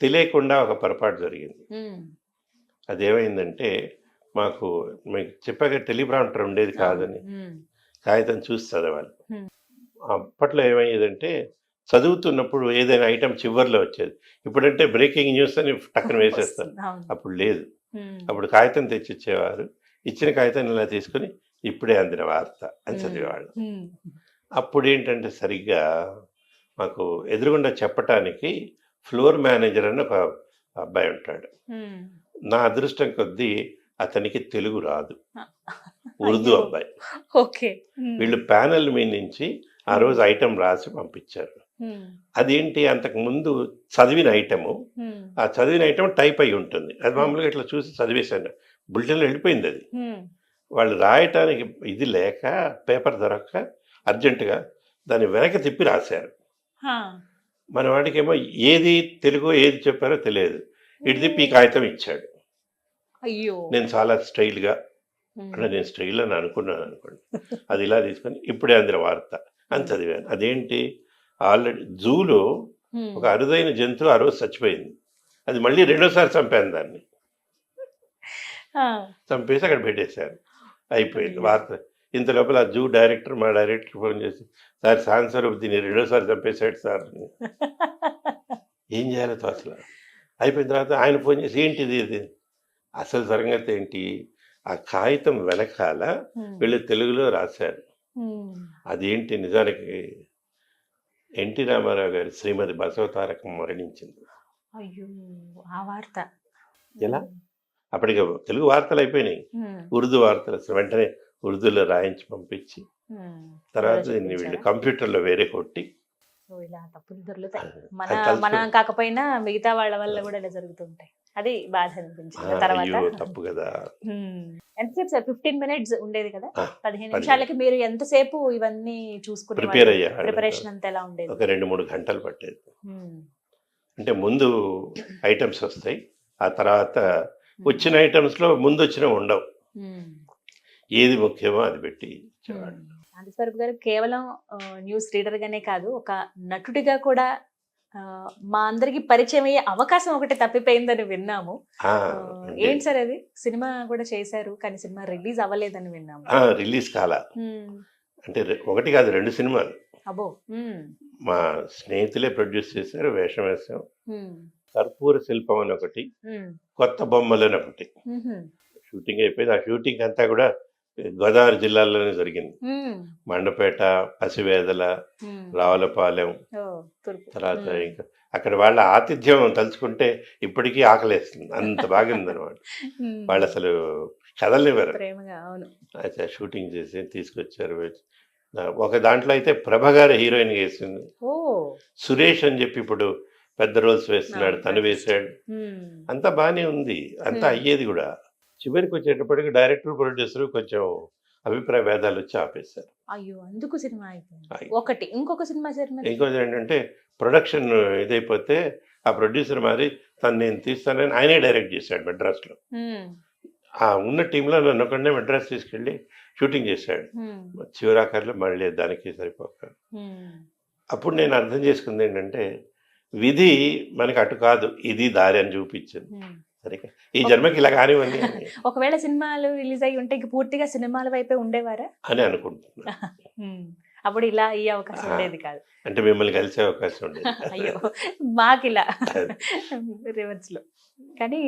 తెలియకుండా ఒక పొరపాటు జరిగింది. అదేమైందంటే, మాకు మీకు చెప్పాక టెలిప్రాంప్టర్ ఉండేది కాదని, కాగితం చూసి చదవాలి. అప్పట్లో ఏమయ్యేదంటే చదువుతున్నప్పుడు ఏదైనా ఐటమ్ చివరిలో వచ్చేది. ఇప్పుడంటే బ్రేకింగ్ న్యూస్ అని టక్కన వేసేస్తారు, అప్పుడు లేదు. అప్పుడు కాగితం తెచ్చి ఇచ్చేవారు, ఇచ్చిన కాగితం ఇలా తీసుకుని ఇప్పుడే అందిన వార్త అని చదివేవాళ్ళు. అప్పుడు ఏంటంటే సరిగ్గా మాకు ఎదురుగుండా చెప్పటానికి ఫ్లోర్ మేనేజర్ అని ఒక అబ్బాయి ఉంటాడు. నా అదృష్టం కొద్దీ అతనికి తెలుగు రాదు, ఉర్దూ అబ్బాయి. వీళ్ళు ప్యానెల్ మీద నుంచి ఆ రోజు ఐటెం రాసి పంపించారు. అదేంటి, అంతకు ముందు చదివిన ఐటము, ఆ చదివిన ఐటమ్ టైప్ అయి ఉంటుంది. అది మామూలుగా ఇట్లా చూసి చదివేశాను, బులెటిన్లో వెళ్ళిపోయింది. అది వాళ్ళు రాయటానికి ఇది లేక, పేపర్ దొరక్క అర్జెంటుగా దాన్ని వెనక తిప్పి రాశారు. మన వాడికేమో ఏది తెలుగు ఏది చెప్పారో తెలియదు, ఇటు తిప్పి ఈ కాగితం ఇచ్చాడు. నేను చాలా స్టైల్గా, అంటే నేను స్టైల్ అని అనుకున్నాను అనుకోండి, అది ఇలా తీసుకొని ఇప్పుడే అందిన వార్త అని చదివాను. అదేంటి, ఆల్రెడీ జూలో ఒక అరుదైన జంతువు ఆ రోజు చచ్చిపోయింది, అది మళ్ళీ రెండోసారి చంపాను దాన్ని. ఆ, చంపేసి అక్కడ పెట్టేశారు. అయిపోయింది అయ్యో. వార్త. ఇంత లోపల ఆ జూ డైరెక్టర్ మా డైరెక్టర్ ఫోన్ చేసి, సార్ శాంతి స్వరూప్ దీన్ని రెండోసారి చంపేశాడు సార్ అని. ఏం చేయాలో తోచలా. అయిపోయిన తర్వాత ఆయన ఫోన్ చేసి ఏంటిది ఇది అసలు సంగతి ఏంటి, ఆ కాగితం వెనకాల వీళ్ళు తెలుగులో రాశారు. అదేంటి నిజానికి ఎన్టీ రామారావు గారి శ్రీమతి బసవతారకం మరణించింది. అయ్యో, ఆ వార్త ఎలా? అప్పటికి తెలుగు వార్తలు అయిపోయినాయి, ఉర్దూ వార్తలు అసలు వెంటనే ఉర్దూలో రాయించి పంపించి తర్వాత దీన్ని వీళ్ళు కంప్యూటర్లో వేరే కొట్టి సో ఇలా తప్పులు దొరుకుతాయి. మన అది తలుచుకో- మన కాకపోయినా మిగతా వాళ్ళ వల్ల కూడా ఇలా జరుగుతుంటాయి. అది బాధ అనిపించింది తర్వాత. అయ్యో తప్పు కదా. ఎంతసేపు సార్? 15 minutes ఉండేది కదా, ఆ, 15 నిమిషాలకి మీరు ఎంతసేపు ఇవన్నీ చూసుకునే ప్రిపేర్ అయ్యా. ప్రిపరేషన్ అంతా ఎలా ఉండేది? ఒక 2-3 గంటలు పట్టేది. అంటే ముందు ఐటమ్స్ వస్తాయి, ఆ తర్వాత వచ్చిన ఐటమ్స్లో ముందు వచ్చినవి ఉండవు, ఏది ముఖ్యమో అది పెట్టి ఇచ్చేవాడు. శాంతి స్వరూప్ గారు కేవలం న్యూస్ రీడర్ గానే కాదు, ఒక నటుడిగా కూడా మా అందరికి పరిచయం అయ్యే అవకాశం ఒకటి తప్పిపోయిందని విన్నాము. ఏంటి సార్ అది? సినిమా కూడా చేశారు కానీ సినిమా రిలీజ్ అవ్వలేదని విన్నాము. రిలీజ్ కాల. అంటే ఒకటి కాదు, 2 సినిమాలు. అబ్బో. మా స్నేహితులే ప్రొడ్యూస్ చేశారు, వేషం వేసాం. కర్పూర శిల్పం అని ఒకటి, కొత్త బొమ్మలు అని ఒకటి. షూటింగ్ అయిపోయింది. ఆ షూటింగ్ అంతా కూడా గోదావరి జిల్లాలోనే జరిగింది. మండపేట, పసివేదల, రావులపాలెం, తర్వాత ఇంకా అక్కడ వాళ్ళ ఆతిథ్యం తలుచుకుంటే ఇప్పటికీ ఆకలేస్తుంది, అంత బాగుంది అనమాట. వాళ్ళు అసలు కదలనివ్వరు. అయితే షూటింగ్ చేసి తీసుకొచ్చారు. ఒక దాంట్లో అయితే ప్రభ గారు హీరోయిన్ వేసింది, సురేష్ అని చెప్పి ఇప్పుడు పెద్ద రోల్స్ వేస్తున్నాడు, తను వేసాడు. అంతా బాగానే ఉంది, అంతా అయ్యేది కూడా. చివరికి వచ్చేటప్పటికి డైరెక్టర్ ప్రొడ్యూసర్ కొంచెం అభిప్రాయ భేదాలు వచ్చి ఆపేశారు. అయ్యో, అందుకు సినిమా అయిపోయింది. ఒకటి ఇంకొక సినిమా ఇంకోటి ఏంటంటే ప్రొడక్షన్ ఇదైపోతే ఆ ప్రొడ్యూసర్ మరి తను నేను తీస్తానని ఆయనే డైరెక్ట్ చేశాడు మెడ్రాస్లో. ఆ ఉన్న టీంలో నన్ను ఒకనే మెడ్రాస్ తీసుకెళ్ళి షూటింగ్ చేశాడు. చివరాఖరిలో మళ్ళీ దానికి సరిపోక అప్పుడు నేను అర్థం చేసుకుంది ఏంటంటే విధి మనకి అటు కాదు, ఇది దారి అని చూపించింది. సరే, ఈ జన్మకి ఇలా కానివ్వండి. ఒకవేళ సినిమాలు రిలీజ్ అయ్యి ఉంటే పూర్తిగా సినిమాల వైపే ఉండేవారా అని అనుకుంటున్నా. అప్పుడు ఇలా ఈ అవకాశం ఉండేది కాదు, అంటే మిమ్మల్ని కలిసే అవకాశం ఉండేది. అయ్యో, మాకిలా రివర్స్ లో. కానీ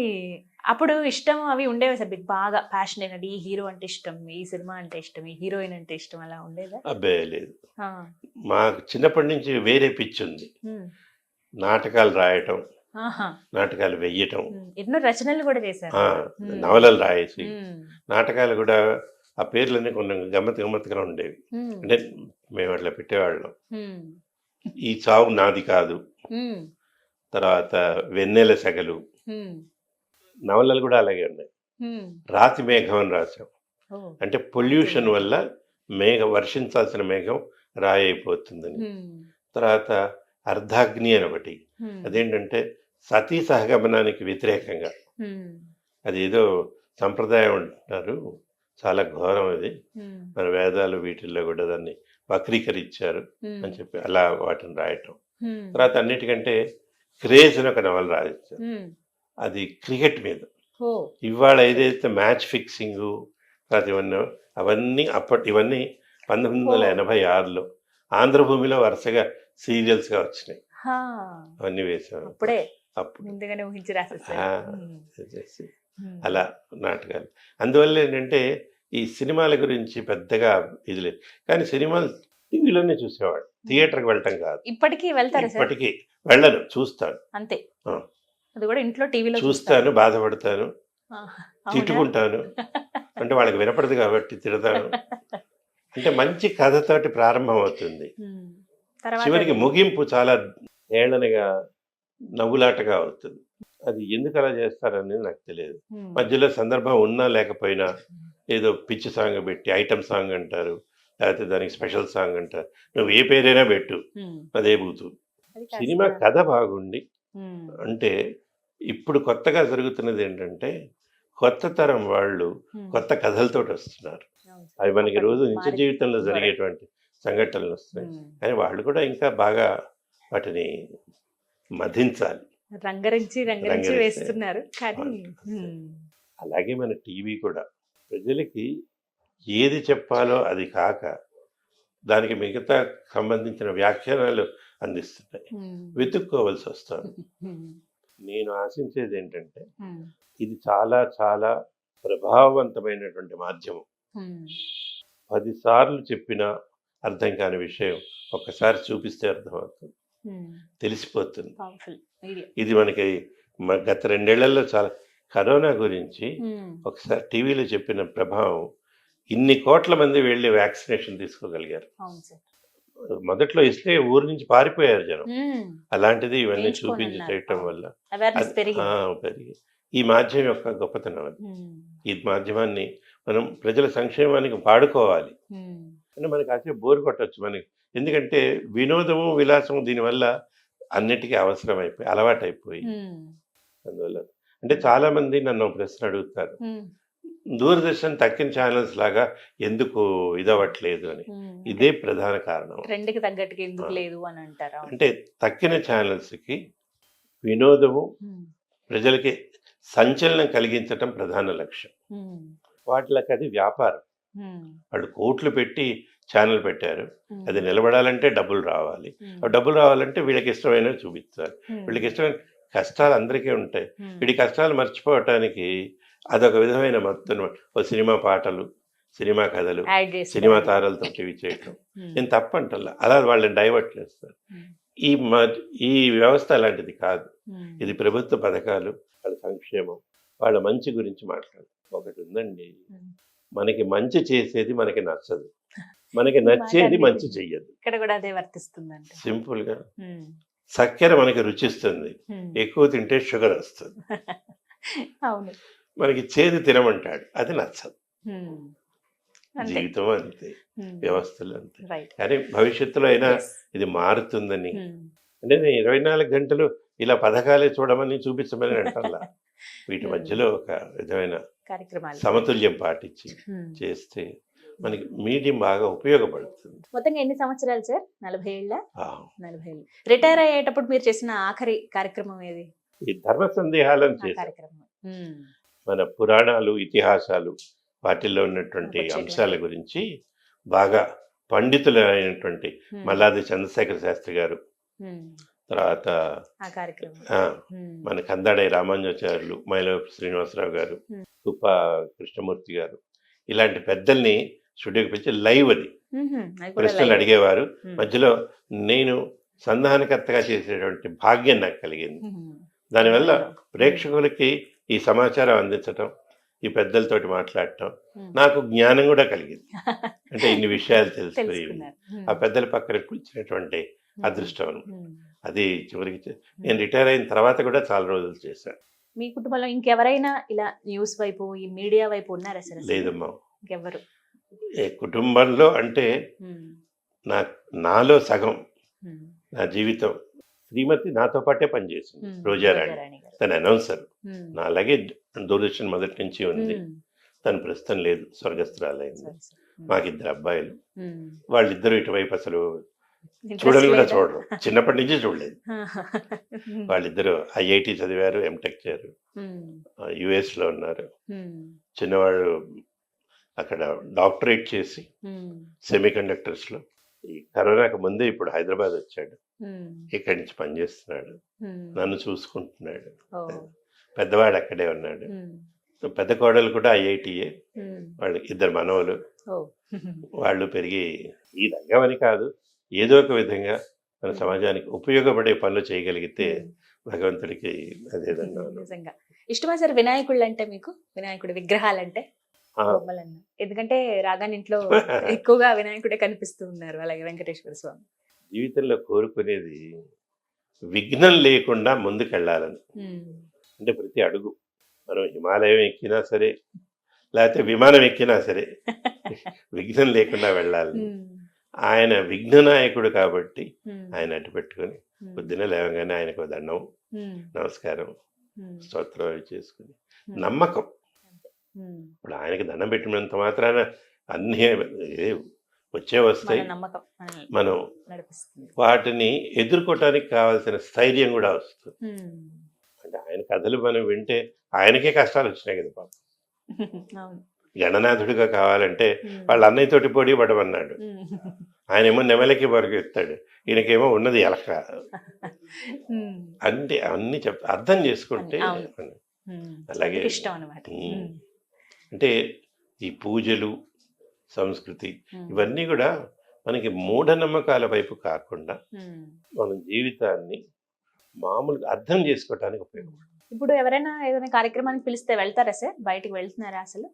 అప్పుడు ఇష్టం అవి ఉండేవి సార్ మీకు బాగా ప్యాషన్ ఏంటంటే ఈ హీరో అంటే ఇష్టం, ఈ సినిమా అంటే ఇష్టం, ఈ హీరోయిన్ అంటే ఇష్టం, అలా ఉండేదా? అబ్బే లేదు, మాకు చిన్నప్పటి నుంచి వేరే పిచ్చి ఉంది. నాటకాలు రాయటం, నాటకాలు వెయ్యటం, ఎన్నో రచనలు కూడా చేశారు, నవలలు రాయేసి, నాటకాలు కూడా ఆ పేర్లన్నీ కొన్ని గమ్మత్తుగా ఉండేవి. అంటే మేము అట్లా పెట్టేవాళ్ళం. ఈ చావు నాది కాదు, తర్వాత వెన్నెల సెగలు, నవలలు కూడా అలాగే ఉన్నాయి. రాతి మేఘం అని రాసాం, అంటే పొల్యూషన్ వల్ల వర్షించాల్సిన మేఘం రాయి అయిపోతుందని. తర్వాత అర్ధాగ్ని అని ఒకటి, అదేంటంటే సతీ సహగమనానికి వ్యతిరేకంగా, అది ఏదో సంప్రదాయం అంటున్నారు, చాలా ఘోరం అది, మన వేదాలు వీటిల్లో కూడా దాన్ని వక్రీకరించారు అని చెప్పి అలా వాటిని రాయటం. తర్వాత అన్నిటికంటే క్రేజ్ అని ఒక నవల రాయించారు, అది క్రికెట్ మీద. ఇవాళ ఏదైతే మ్యాచ్ ఫిక్సింగ్ తర్వాత ఇవన్నీ ఇవన్నీ 1986లో ఆంధ్రభూమిలో వరుసగా సీరియల్స్గా వచ్చినాయి, అవన్నీ వేసాం అప్పుడు. అలా నాటకాలు. అందువల్ల ఏంటంటే ఈ సినిమాల గురించి పెద్దగా ఇది లేదు, కానీ సినిమాలు టీవీలోనే చూసేవాడు, థియేటర్కి వెళ్ళటం కాదు. ఇప్పటికీ వెళ్తారు? ఇప్పటికీ వెళ్ళను, చూస్తాను అంతే. అది కూడా ఇంట్లో టీవీలో చూస్తాను, బాధపడతాను, తిట్టుకుంటాను, అంటే వాళ్ళకి వినపడదు కాబట్టి తిడతాను. అంటే మంచి కథతోటి ప్రారంభం అవుతుంది, చివరికి ముగింపు చాలా ఏళనగా నవ్వులాటగా అవుతుంది. అది ఎందుకు అలా చేస్తారనేది నాకు తెలియదు. మధ్యలో సందర్భం ఉన్నా లేకపోయినా ఏదో పిచ్చి సాంగ్ పెట్టి ఐటమ్ సాంగ్ అంటారు, లేకపోతే దానికి స్పెషల్ సాంగ్ అంటారు, నువ్వు ఏ పేరైనా పెట్టు అదే బూతు. సినిమా కథ బాగుండి అంటే ఇప్పుడు కొత్తగా జరుగుతున్నది ఏంటంటే కొత్త తరం వాళ్ళు కొత్త కథలతో వస్తున్నారు, అవి మనకి రోజు నిత్య జీవితంలో జరిగేటువంటి సంఘటనలు వస్తున్నాయి, కానీ వాళ్ళు కూడా ఇంకా బాగా వాటిని మధించాలి, రంగరించి వేస్తున్నారు. కానీ అలాగే మన టీవీ కూడా ప్రజలకి ఏది చెప్పాలో అది కాక దానికి మిగతా సంబంధించిన వ్యాఖ్యానాలు అందిస్తున్నాయి. వెతుక్కోవాల్సి వస్తుంది. నేను ఆశించేది ఏంటంటే ఇది చాలా చాలా ప్రభావవంతమైనటువంటి మాధ్యమం. 10 సార్లు చెప్పినా అర్థం కాని విషయం ఒక్కసారి చూపిస్తే అర్థమవుతుంది, తెలిసిపోతుంది. ఇది మనకి గత 2 ఏళ్లలో చాలా కరోనా గురించి ఒకసారి టీవీలో చెప్పిన ప్రభావం, ఇన్ని కోట్ల మంది వెళ్ళి వ్యాక్సినేషన్ తీసుకోగలిగారు. మొదట్లో ఇస్తే ఊరి నుంచి పారిపోయారు జనం. అలాంటిది ఇవన్నీ చూపించి చేయటం వల్ల పెరిగి ఈ మాధ్యమం యొక్క గొప్పతనం అది. ఈ మాధ్యమాన్ని మనం ప్రజల సంక్షేమానికి వాడుకోవాలి. అంటే మనకి అసలు బోరు కొట్టచ్చు మనకి, ఎందుకంటే వినోదము విలాసము దీనివల్ల అన్నిటికీ అవసరం అయిపోయి అలవాటు అయిపోయి. అందువల్ల అంటే చాలా మంది నన్ను ప్రశ్న అడుగుతారు, దూరదర్శన్ తక్కిన ఛానల్స్ లాగా ఎందుకు ఇదవ్వట్లేదు అని. ఇదే ప్రధాన కారణం. ట్రెండ్కి తగ్గట్టుగా ఎందుకు లేదు అని అంటారా? అంటే తక్కిన ఛానల్స్ కి వినోదము ప్రజలకి సంచలనం కలిగించటం ప్రధాన లక్ష్యం. వాటికి అది వ్యాపారం. వాళ్ళు కోట్లు పెట్టి ఛానల్ పెట్టారు, అది నిలబడాలంటే డబ్బులు రావాలి. ఆ డబ్బులు రావాలంటే వీళ్ళకి ఇష్టమైనవి చూపిస్తారు. వీళ్ళకి ఇష్టమైన కష్టాలు అందరికీ ఉంటాయి. వీడి కష్టాలు మర్చిపోవటానికి అదొక విధమైన మొత్తం సినిమా పాటలు, సినిమా కథలు, సినిమా తారలతో టీవీ చేయటం నేను తప్పంటల్లా. అలా వాళ్ళని డైవర్ట్ చేస్తారు. ఈ వ్యవస్థ అలాంటిది కాదు. ఇది ప్రభుత్వ పథకాలు, వాళ్ళ సంక్షేమం, వాళ్ళ మంచి గురించి మాట్లాడు. ఒకటి ఉందండి, మనకి మంచి చేసేది మనకి నచ్చదు, మనకి నచ్చేది మంచి చెయ్యదు. ఇక్కడ కూడా అదే వర్తిస్తుందండి. సింపుల్ గా చక్కెర మనకి రుచిస్తుంది, ఎక్కువ తింటే షుగర్ వస్తుంది. అవును, మనకి చేదు తినమంటాడు, అది నచ్చదు. జీవితం అంతే, వ్యవస్థలు అంతే. కానీ భవిష్యత్తులో అయినా ఇది మారుతుందని. అంటే నేను 24 గంటలు ఇలా పథకాలే చూడమని చూపించమని అంటారా. వీటి మధ్యలో ఒక విధమైన సమతుల్యం పాటించి చేస్తే మనకి మీడియం బాగా ఉపయోగపడుతుంది. మొత్తంగా ఎన్ని సంవత్సరాలు సార్? 40 ఏళ్ళ? 40 ఏళ్ళు. రిటైర్ అయ్యేటప్పుడు మీరు చేసిన ఆఖరి కార్యక్రమం ఏది? ఈ ధర్మ సందేహాలను చేశారు. మన పురాణాలు, ఇతిహాసాలు, వాటిల్లో ఉన్నటువంటి అంశాల గురించి బాగా పండితులైనటువంటి మల్లాది చంద్రశేఖర శాస్త్రి గారు, తర్వాత మన కందాడై రామానుజాచార్యులు, మైలవరపు శ్రీనివాసరావు గారు, తుప్ప కృష్ణమూర్తి గారు, ఇలాంటి పెద్దల్ని స్టూడియోకి పిలిచి లైవ్ అది ప్రశ్నలు అడిగేవారు. మధ్యలో నేను సంధానకర్తగా చేసేటువంటి భాగ్యం నాకు కలిగింది. దానివల్ల ప్రేక్షకులకి ఈ సమాచారం అందించటం, ఈ పెద్దలతోటి మాట్లాడటం, నాకు జ్ఞానం కూడా కలిగింది. అంటే ఇన్ని విషయాలు తెలుసుకుని ఆ పెద్దల పక్కన కూర్చున్నటువంటి అదృష్టం. అది చివరికి నేను రిటైర్ అయిన తర్వాత కూడా చాలా రోజులు చేశాను. మీ కుటుంబంలో ఇంకెవరైనా ఇలా న్యూస్ వైపు, ఈ మీడియా వైపు ఉన్నారా సార్? లేదమ్మా, ఇంకెవరు. కుటుంబంలో అంటే నాలో సగం నా జీవితం శ్రీమతి నాతో పాటే పనిచేసింది. రోజారాణి తన అనౌన్సర్. నా అలాగే దూరదర్శన్ మొదటి నుంచి ఉంది. తను ప్రస్తుతం లేదు, స్వర్గస్థురాలైంది. మాకిద్దరు అబ్బాయిలు, వాళ్ళిద్దరూ ఇటువైపు అసలు చూడని కూడా చూడరు, చిన్నప్పటి నుంచి చూడలేదు. వాళ్ళిద్దరూ ఐఐటి చదివారు, ఎంటెక్ చేశారు, యుఎస్ లో ఉన్నారు. చిన్నవాడు అక్కడ డాక్టరేట్ చేసి సెమీ కండక్టర్స్ లో, ఈ కరోనాకు ముందే ఇప్పుడు హైదరాబాద్ వచ్చాడు, ఇక్కడి నుంచి పనిచేస్తున్నాడు, నన్ను చూసుకుంటున్నాడు. పెద్దవాడు అక్కడే ఉన్నాడు. పెద్ద కోడలు కూడా ఐఐటియే, వాళ్ళు ఇద్దరు మనవలు. వాళ్ళు పెరిగి ఈ రంగం అని కాదు, ఏదో ఒక విధంగా మన సమాజానికి ఉపయోగపడే పనులు చేయగలిగితే భగవంతుడికి అదేదన్నా. నిజంగా ఇష్టమా సార్ వినాయకుళ్ళు అంటే మీకు? వినాయకుడి విగ్రహాలంటే? ఎందుకంటే రాగాని ఇంట్లో ఎక్కువగా వినాయకుడే కనిపిస్తూ ఉన్నారు, అలాగే వెంకటేశ్వర స్వామి. జీవితంలో కోరుకునేది విఘ్నం లేకుండా ముందుకెళ్ళాలని. అంటే ప్రతి అడుగు మనం హిమాలయం ఎక్కినా సరే, లేకపోతే విమానం ఎక్కినా సరే విఘ్నం లేకుండా వెళ్ళాలి. ఆయన విఘ్న నాయకుడు కాబట్టి ఆయన అడ్డు పెట్టుకుని పొద్దున లేవగానే ఆయనకు దండం, నమస్కారం, స్తోత్రం అవి చేసుకుని నమ్మకం. ఇప్పుడు ఆయనకి దండం పెట్టినంత మాత్రాన అన్నీ వచ్చే వస్తాయి. మనం వాటిని ఎదుర్కోవటానికి కావాల్సిన స్థైర్యం కూడా వస్తుంది. అంటే ఆయన కథలు మనం వింటే ఆయనకే కష్టాలు వచ్చినాయి కదా పాపం. అవును. గణనాథుడిగా కావాలంటే వాళ్ళ అన్నయ్యతోటి పోటీ పడమన్నాడు. ఆయనేమో నెమలికి పరిగెత్తాడు, ఈయనకేమో ఉన్నది ఎలక. అంటే అన్ని అర్థం చేసుకుంటే అవును. అలాగే ఇష్టం అనమాట. అంటే ఈ పూజలు, సంస్కృతి ఇవన్నీ కూడా మనకి మూఢనమ్మకాల వైపు కాకుండా మన జీవితాన్ని మామూలుగా అర్థం చేసుకోవటానికి ఉపయోగపడుతుంది. ఇప్పుడు ఎవరైనా ఏదైనా కార్యక్రమానికి పిలిస్తే వెళ్తారా సార్? బయటికి వెళ్తున్నారా అసలు?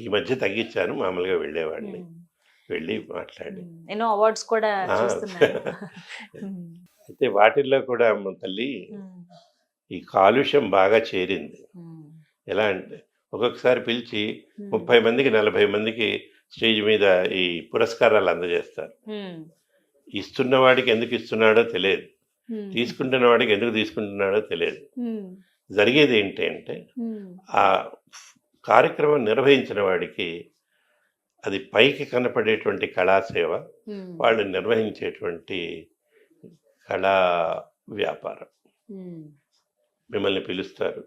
ఈ మధ్య తగ్గించాను, మామూలుగా వెళ్ళేవాడిని, వెళ్ళి మాట్లాడి ఎన్నో అవార్డ్స్ కూడా చూస్తున్నారు. అయితే వాటిల్లో కూడా అమ్మ తల్లి ఈ కాలుష్యం బాగా చేరింది. ఎలా అంటే ఒక్కొక్కసారి పిలిచి 30 మందికి 40 మందికి స్టేజ్ మీద ఈ పురస్కారాలు అందజేస్తారు. ఇస్తున్న వాడికి ఎందుకు ఇస్తున్నాడో తెలియదు, తీసుకుంటున్న వాడికి ఎందుకు తీసుకుంటున్నాడో తెలియదు. జరిగేది ఏంటి అంటే ఆ కార్యక్రమం నిర్వహించిన వాడికి అది పైకి కనపడేటువంటి కళాసేవ, వాళ్ళు నిర్వహించేటువంటి కళా వ్యాపారం. మిమ్మల్ని పిలుస్తారు,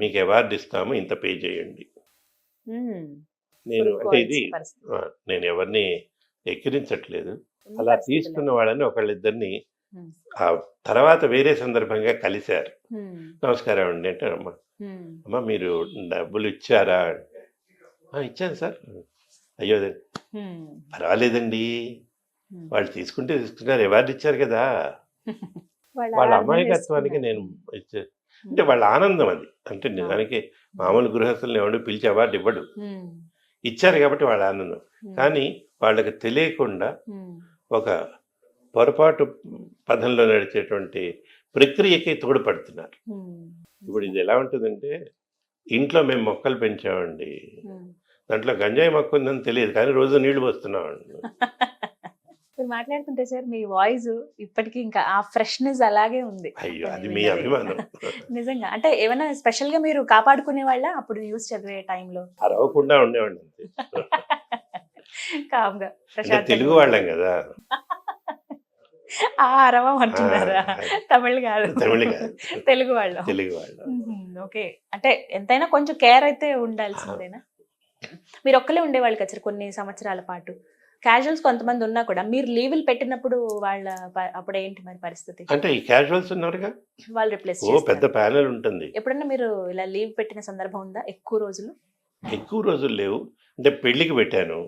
మీకు అవార్డు ఇస్తాము, ఇంత పే చేయండి. నేను అంటే ఇది నేను ఎవరిని ఎక్కిరించట్లేదు. అలా తీసుకున్న వాళ్ళని ఒకళ్ళిద్దరిని ఆ తర్వాత వేరే సందర్భంగా కలిశారు. నమస్కారం అండి అంటే, అమ్మ మీరు డబ్బులు ఇచ్చారా? ఇచ్చాను సార్. అయ్యో పర్వాలేదండి, వాళ్ళు తీసుకుంటే తీసుకున్నారు, అవార్డు ఇచ్చారు కదా. వాళ్ళ అమాయకత్వానికి నేను అంటే వాళ్ళ ఆనందం అది. అంటే నిజానికి మామూలు గృహస్థులను ఎవడు పిలిచి అవార్డు ఇవ్వడు, ఇచ్చారు కాబట్టి వాళ్ళ ఆనందం. కానీ వాళ్ళకి తెలియకుండా ఒక పొరపాటు పదంలో నడిచేటువంటి ప్రక్రియకి తోడ్పడుతున్నారు. ఇప్పుడు ఇది ఎలా ఉంటుందంటే, ఇంట్లో మేము మొక్కలు పెంచామండి, దాంట్లో గంజాయి మొక్క ఉందని తెలియదు కానీ రోజు నీళ్లు పోస్తున్నామండి. మీరు మాట్లాడుతుంటే సార్ మీ వాయిస్ ఇప్పటికీ ఇంకా ఆ ఫ్రెష్నెస్ అలాగే ఉంది. అయ్యో అది మీ అభిమానం. నిజంగా అంటే ఏమైనా స్పెషల్ గా మీరు కాపాడుకునే వాళ్ళ అప్పుడు న్యూస్ చదివే టైంలో? అరవకుండా ఉండేవాడి అంతే. కామ్గా తెలుగు వాళ్ళం కదా. ఆ అరవం అంటున్నారా? తమిళ్ కాదు, తెలుగు వాళ్ళం. ఓకే, అంటే ఎంతైనా కొంచెం కేర్ అయితే ఉండాల్సిందేనా? మీరు ఒక్కలే ఉండేవాళ్ళు కదా సార్ కొన్ని సంవత్సరాల పాటు. క్యాజువల్స్ కొంతమంది ఉన్నా కూడా మీరు లీవులు పెట్టినప్పుడు వాళ్ళ అప్పుడు ఏంటి మరి పరిస్థితి? అంటే ఈ క్యాజువల్స్ ఉన్నారుగా, వాళ్ళు రిప్లేస్ పెద్ద ప్యానెల్ ఉంటుంది. ఎప్పుడన్నా మీరు ఇలా లీవ్ పెట్టిన సందర్భం ఉందా? ఎక్కువ రోజులు లేవు. అంటే పెళ్లికి పెట్టాను,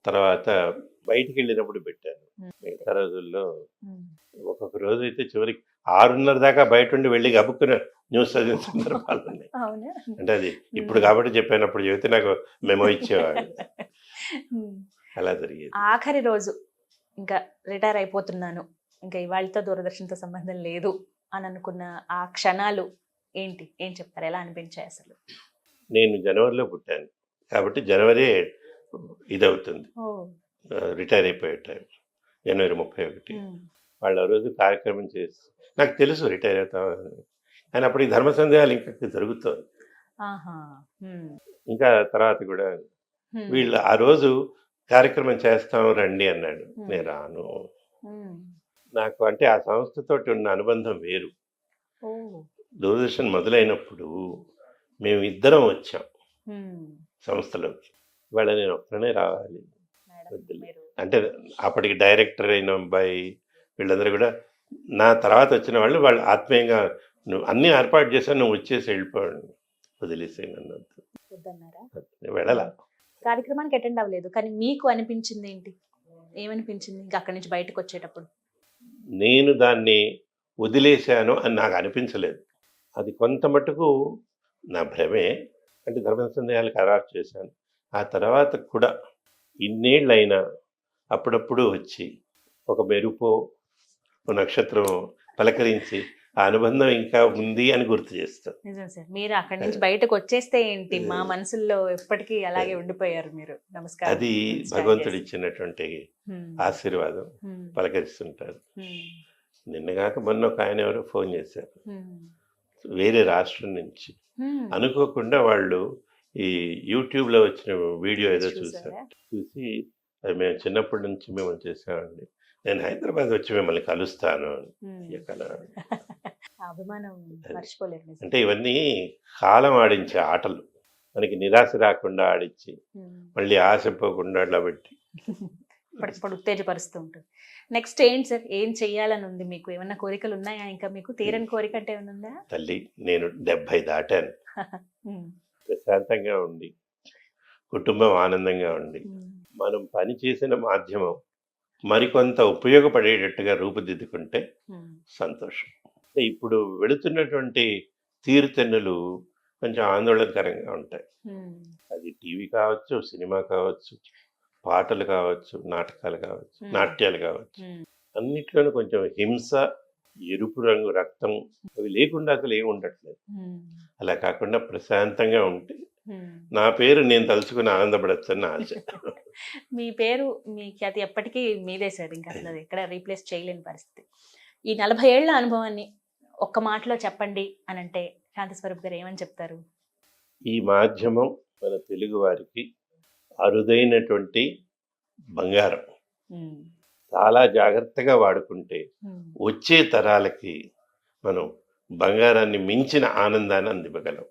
తర్వాత బయటికి వెళ్ళినప్పుడు పెట్టాను. మిగతా రోజుల్లో ఒక్కొక్క రోజు అయితే చివరికి 6:30 దాకా బయట ఉండి వెళ్ళి గబుక్కున న్యూస్ చదివిన సందర్భాలు ఉన్నాయి. అంటే అది ఇప్పుడు కాబట్టి చెప్పాను, అప్పుడు చెబితే నాకు మెమో ఇచ్చేవాడు. అలా జరిగేది. ఆఖరి రోజు ఇంకా రిటైర్ అయిపోతున్నాను, ఇంకా ఇవాళతో దూరదర్శన్తో సంబంధం లేదు అని అనుకున్న ఆ క్షణాలు ఏంటి? ఏం చెప్తారు? ఎలా అనిపించాయి అసలు? నేను జనవరిలో పుట్టాను కాబట్టి జనవరి ఇదవుతుంది, రిటైర్ అయిపోయే టైం జనవరి 31. వాళ్ళు ఆ రోజు కార్యక్రమం చేసి నాకు తెలుసు రిటైర్ అవుతామని, కానీ అప్పుడు ఈ ధర్మ సందేహాలు ఇంకా జరుగుతుంది. ఇంకా తర్వాత కూడా వీళ్ళు ఆ రోజు కార్యక్రమం చేస్తాం రండి అన్నాడు, నేను రాను. నాకు అంటే ఆ సంస్థతోటి ఉన్న అనుబంధం వేరు. దూరదర్శన్ మొదలైనప్పుడు మేము ఇద్దరం వచ్చాం సంస్థలోకి. ఇవాళ నేను ఒక్కనే రావాలి అంటే అప్పటికి డైరెక్టర్ అయిన అబ్బాయి వీళ్ళందరూ కూడా నా తర్వాత వచ్చిన వాళ్ళు ఆత్మీయంగా నువ్వు అన్ని ఏర్పాటు చేశాను, నువ్వు వచ్చేసి వెళ్ళిపోయాడు, వదిలేసే నన్ను వెళ్ళాల. కార్యక్రమానికి అటెండ్ అవ్వలేదు, కానీ మీకు అనిపించింది ఏంటి? ఏమనిపించింది ఇంకా అక్కడి నుంచి బయటకు వచ్చేటప్పుడు? నేను దాన్ని వదిలేశాను అని నాకు అనిపించలేదు. అది కొంత మటుకు నా భ్రమే. అంటే ధర్మ సందేహాలు ఖరారు చేశాను. ఆ తర్వాత కూడా ఇన్నేళ్ళైనా అప్పుడప్పుడు వచ్చి ఒక మెరుపో నక్షత్రం పలకరించి ఆ అనుబంధం ఇంకా ఉంది అని గుర్తు చేస్తాను. నిజం సార్, మీరు అక్కడి నుంచి బయటకు వచ్చేస్తే ఏంటి, మా మనసుల్లో ఎప్పటికీ అలాగే ఉండిపోయారు మీరు. నమస్కారం. అది భగవంతుడు ఇచ్చినటువంటి ఆశీర్వాదం. పలకరిస్తుంటారు. నిన్నగాక మొన్న ఒక ఆయన ఎవరో ఫోన్ చేశారు, వేరే రాష్ట్రం నుంచి. అనుకోకుండా వాళ్ళు ఈ యూట్యూబ్లో వచ్చిన వీడియో ఏదో చూశారు. చూసి అది మేము చిన్నప్పటి నుంచి మేము చేసామండి, నేను హైదరాబాద్ వచ్చి మిమ్మల్ని కలుస్తాను అభిమానం మర్చిపోలేదు. అంటే ఇవన్నీ కాలం ఆడించే ఆటలు. మనకి నిరాశ రాకుండా ఆడిచ్చి మళ్ళీ ఆశ పోకుండా అట్లా పెట్టి ఇప్పటికిప్పుడు ఉత్తేజపరుస్తూ ఉంటుంది. నెక్స్ట్ ఏంటి సార్, ఏం చెయ్యాలని ఉంది మీకు? ఏమన్నా కోరికలు ఉన్నాయా ఇంకా మీకు? తీరని కోరిక అంటే ఏమైనా ఉందా? తల్లి నేను 70 దాటాను. ప్రశాంతంగా ఉండి కుటుంబం ఆనందంగా ఉండి మనం పని చేసిన మాధ్యమం మరికొంత ఉపయోగపడేటట్టుగా రూపుదిద్దుకుంటే సంతోషం. ఇప్పుడు వెళుతున్నటువంటి తీరుతెన్నులు కొంచెం ఆందోళనకరంగా ఉంటాయి. అది టీవీ కావచ్చు, సినిమా కావచ్చు, పాటలు కావచ్చు, నాటకాలు కావచ్చు, నాట్యాలు కావచ్చు, అన్నిట్లోనూ కొంచెం హింస, ఎరుపు రంగు రక్తం అవి లేకుండా అసలు ఏమి ఉండట్లేదు. అలా కాకుండా ప్రశాంతంగా ఉంటే నా పేరు నేను తలుచుకుని ఆనందపడచ్చని నా ఆశ. మీ పేరు, మీ ఖ్యాతి ఎప్పటికీ మీదే సార్, ఇంకా అసలు అది ఎక్కడ రీప్లేస్ చేయలేని పరిస్థితి. ఈ 40 ఏళ్ల అనుభవాన్ని ఒక్క మాటలో చెప్పండి అని అంటే శాంతి స్వరూప్ గారు ఏమని చెప్తారు? ఈ మాధ్యమం మన తెలుగు వారికి అరుదైనటువంటి బంగారం. చాలా జాగ్రత్తగా వాడుకుంటే వచ్చే తరాలకి మనం బంగారాన్ని మించిన ఆనందాన్ని అందివ్వగలం.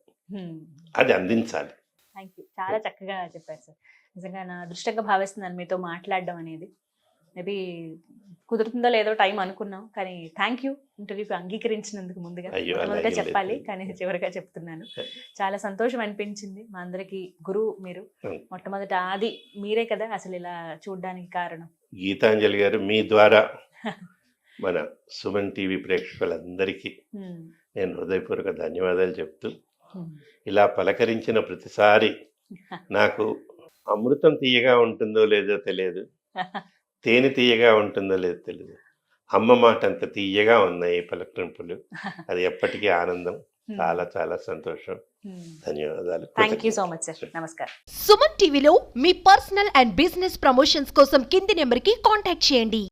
అది అందించాలి. థ్యాంక్ యూ, చాలా చక్కగా చెప్పారు సార్. నిజంగా నా అదృష్టంగా భావిస్తున్నాను మీతో మాట్లాడడం అనేది. మేబీ కుదురుతుందో లేదో టైం అనుకున్నాం, కానీ థ్యాంక్ యూ ఇంటర్వ్యూకి అంగీకరించినందుకు. ముందుగా మొదట చెప్పాలి కానీ చివరిగా చెప్తున్నాను. చాలా సంతోషం అనిపించింది. మా అందరికి గురువు మీరు. మొట్టమొదట ఆది మీరే కదా అసలు ఇలా చూడడానికి కారణం. గీతాంజలి గారు, మీ ద్వారా మన సుమన్ టీవీ ప్రేక్షకులందరికీ నేను హృదయపూర్వక ధన్యవాదాలు చెప్తూ, ఇలా పలకరించిన ప్రతిసారి నాకు అమృతం తీయగా ఉంటుందో లేదో తెలియదు, తేనె తీయగా ఉంటుందో లేదో తెలియదు, అమ్మ మాట అంత తీయగా ఉన్నాయి పలకరింపులు. అది ఎప్పటికీ ఆనందం. చాలా చాలా సంతోషం. ధన్యవాదాలు. Thank you so much sir. నమస్కారం. సుమన్ టీవీలో మీ పర్సనల్ అండ్ బిజినెస్ ప్రమోషన్స్ కోసం కింది నెంబర్కి కాంటాక్ట్ చేయండి.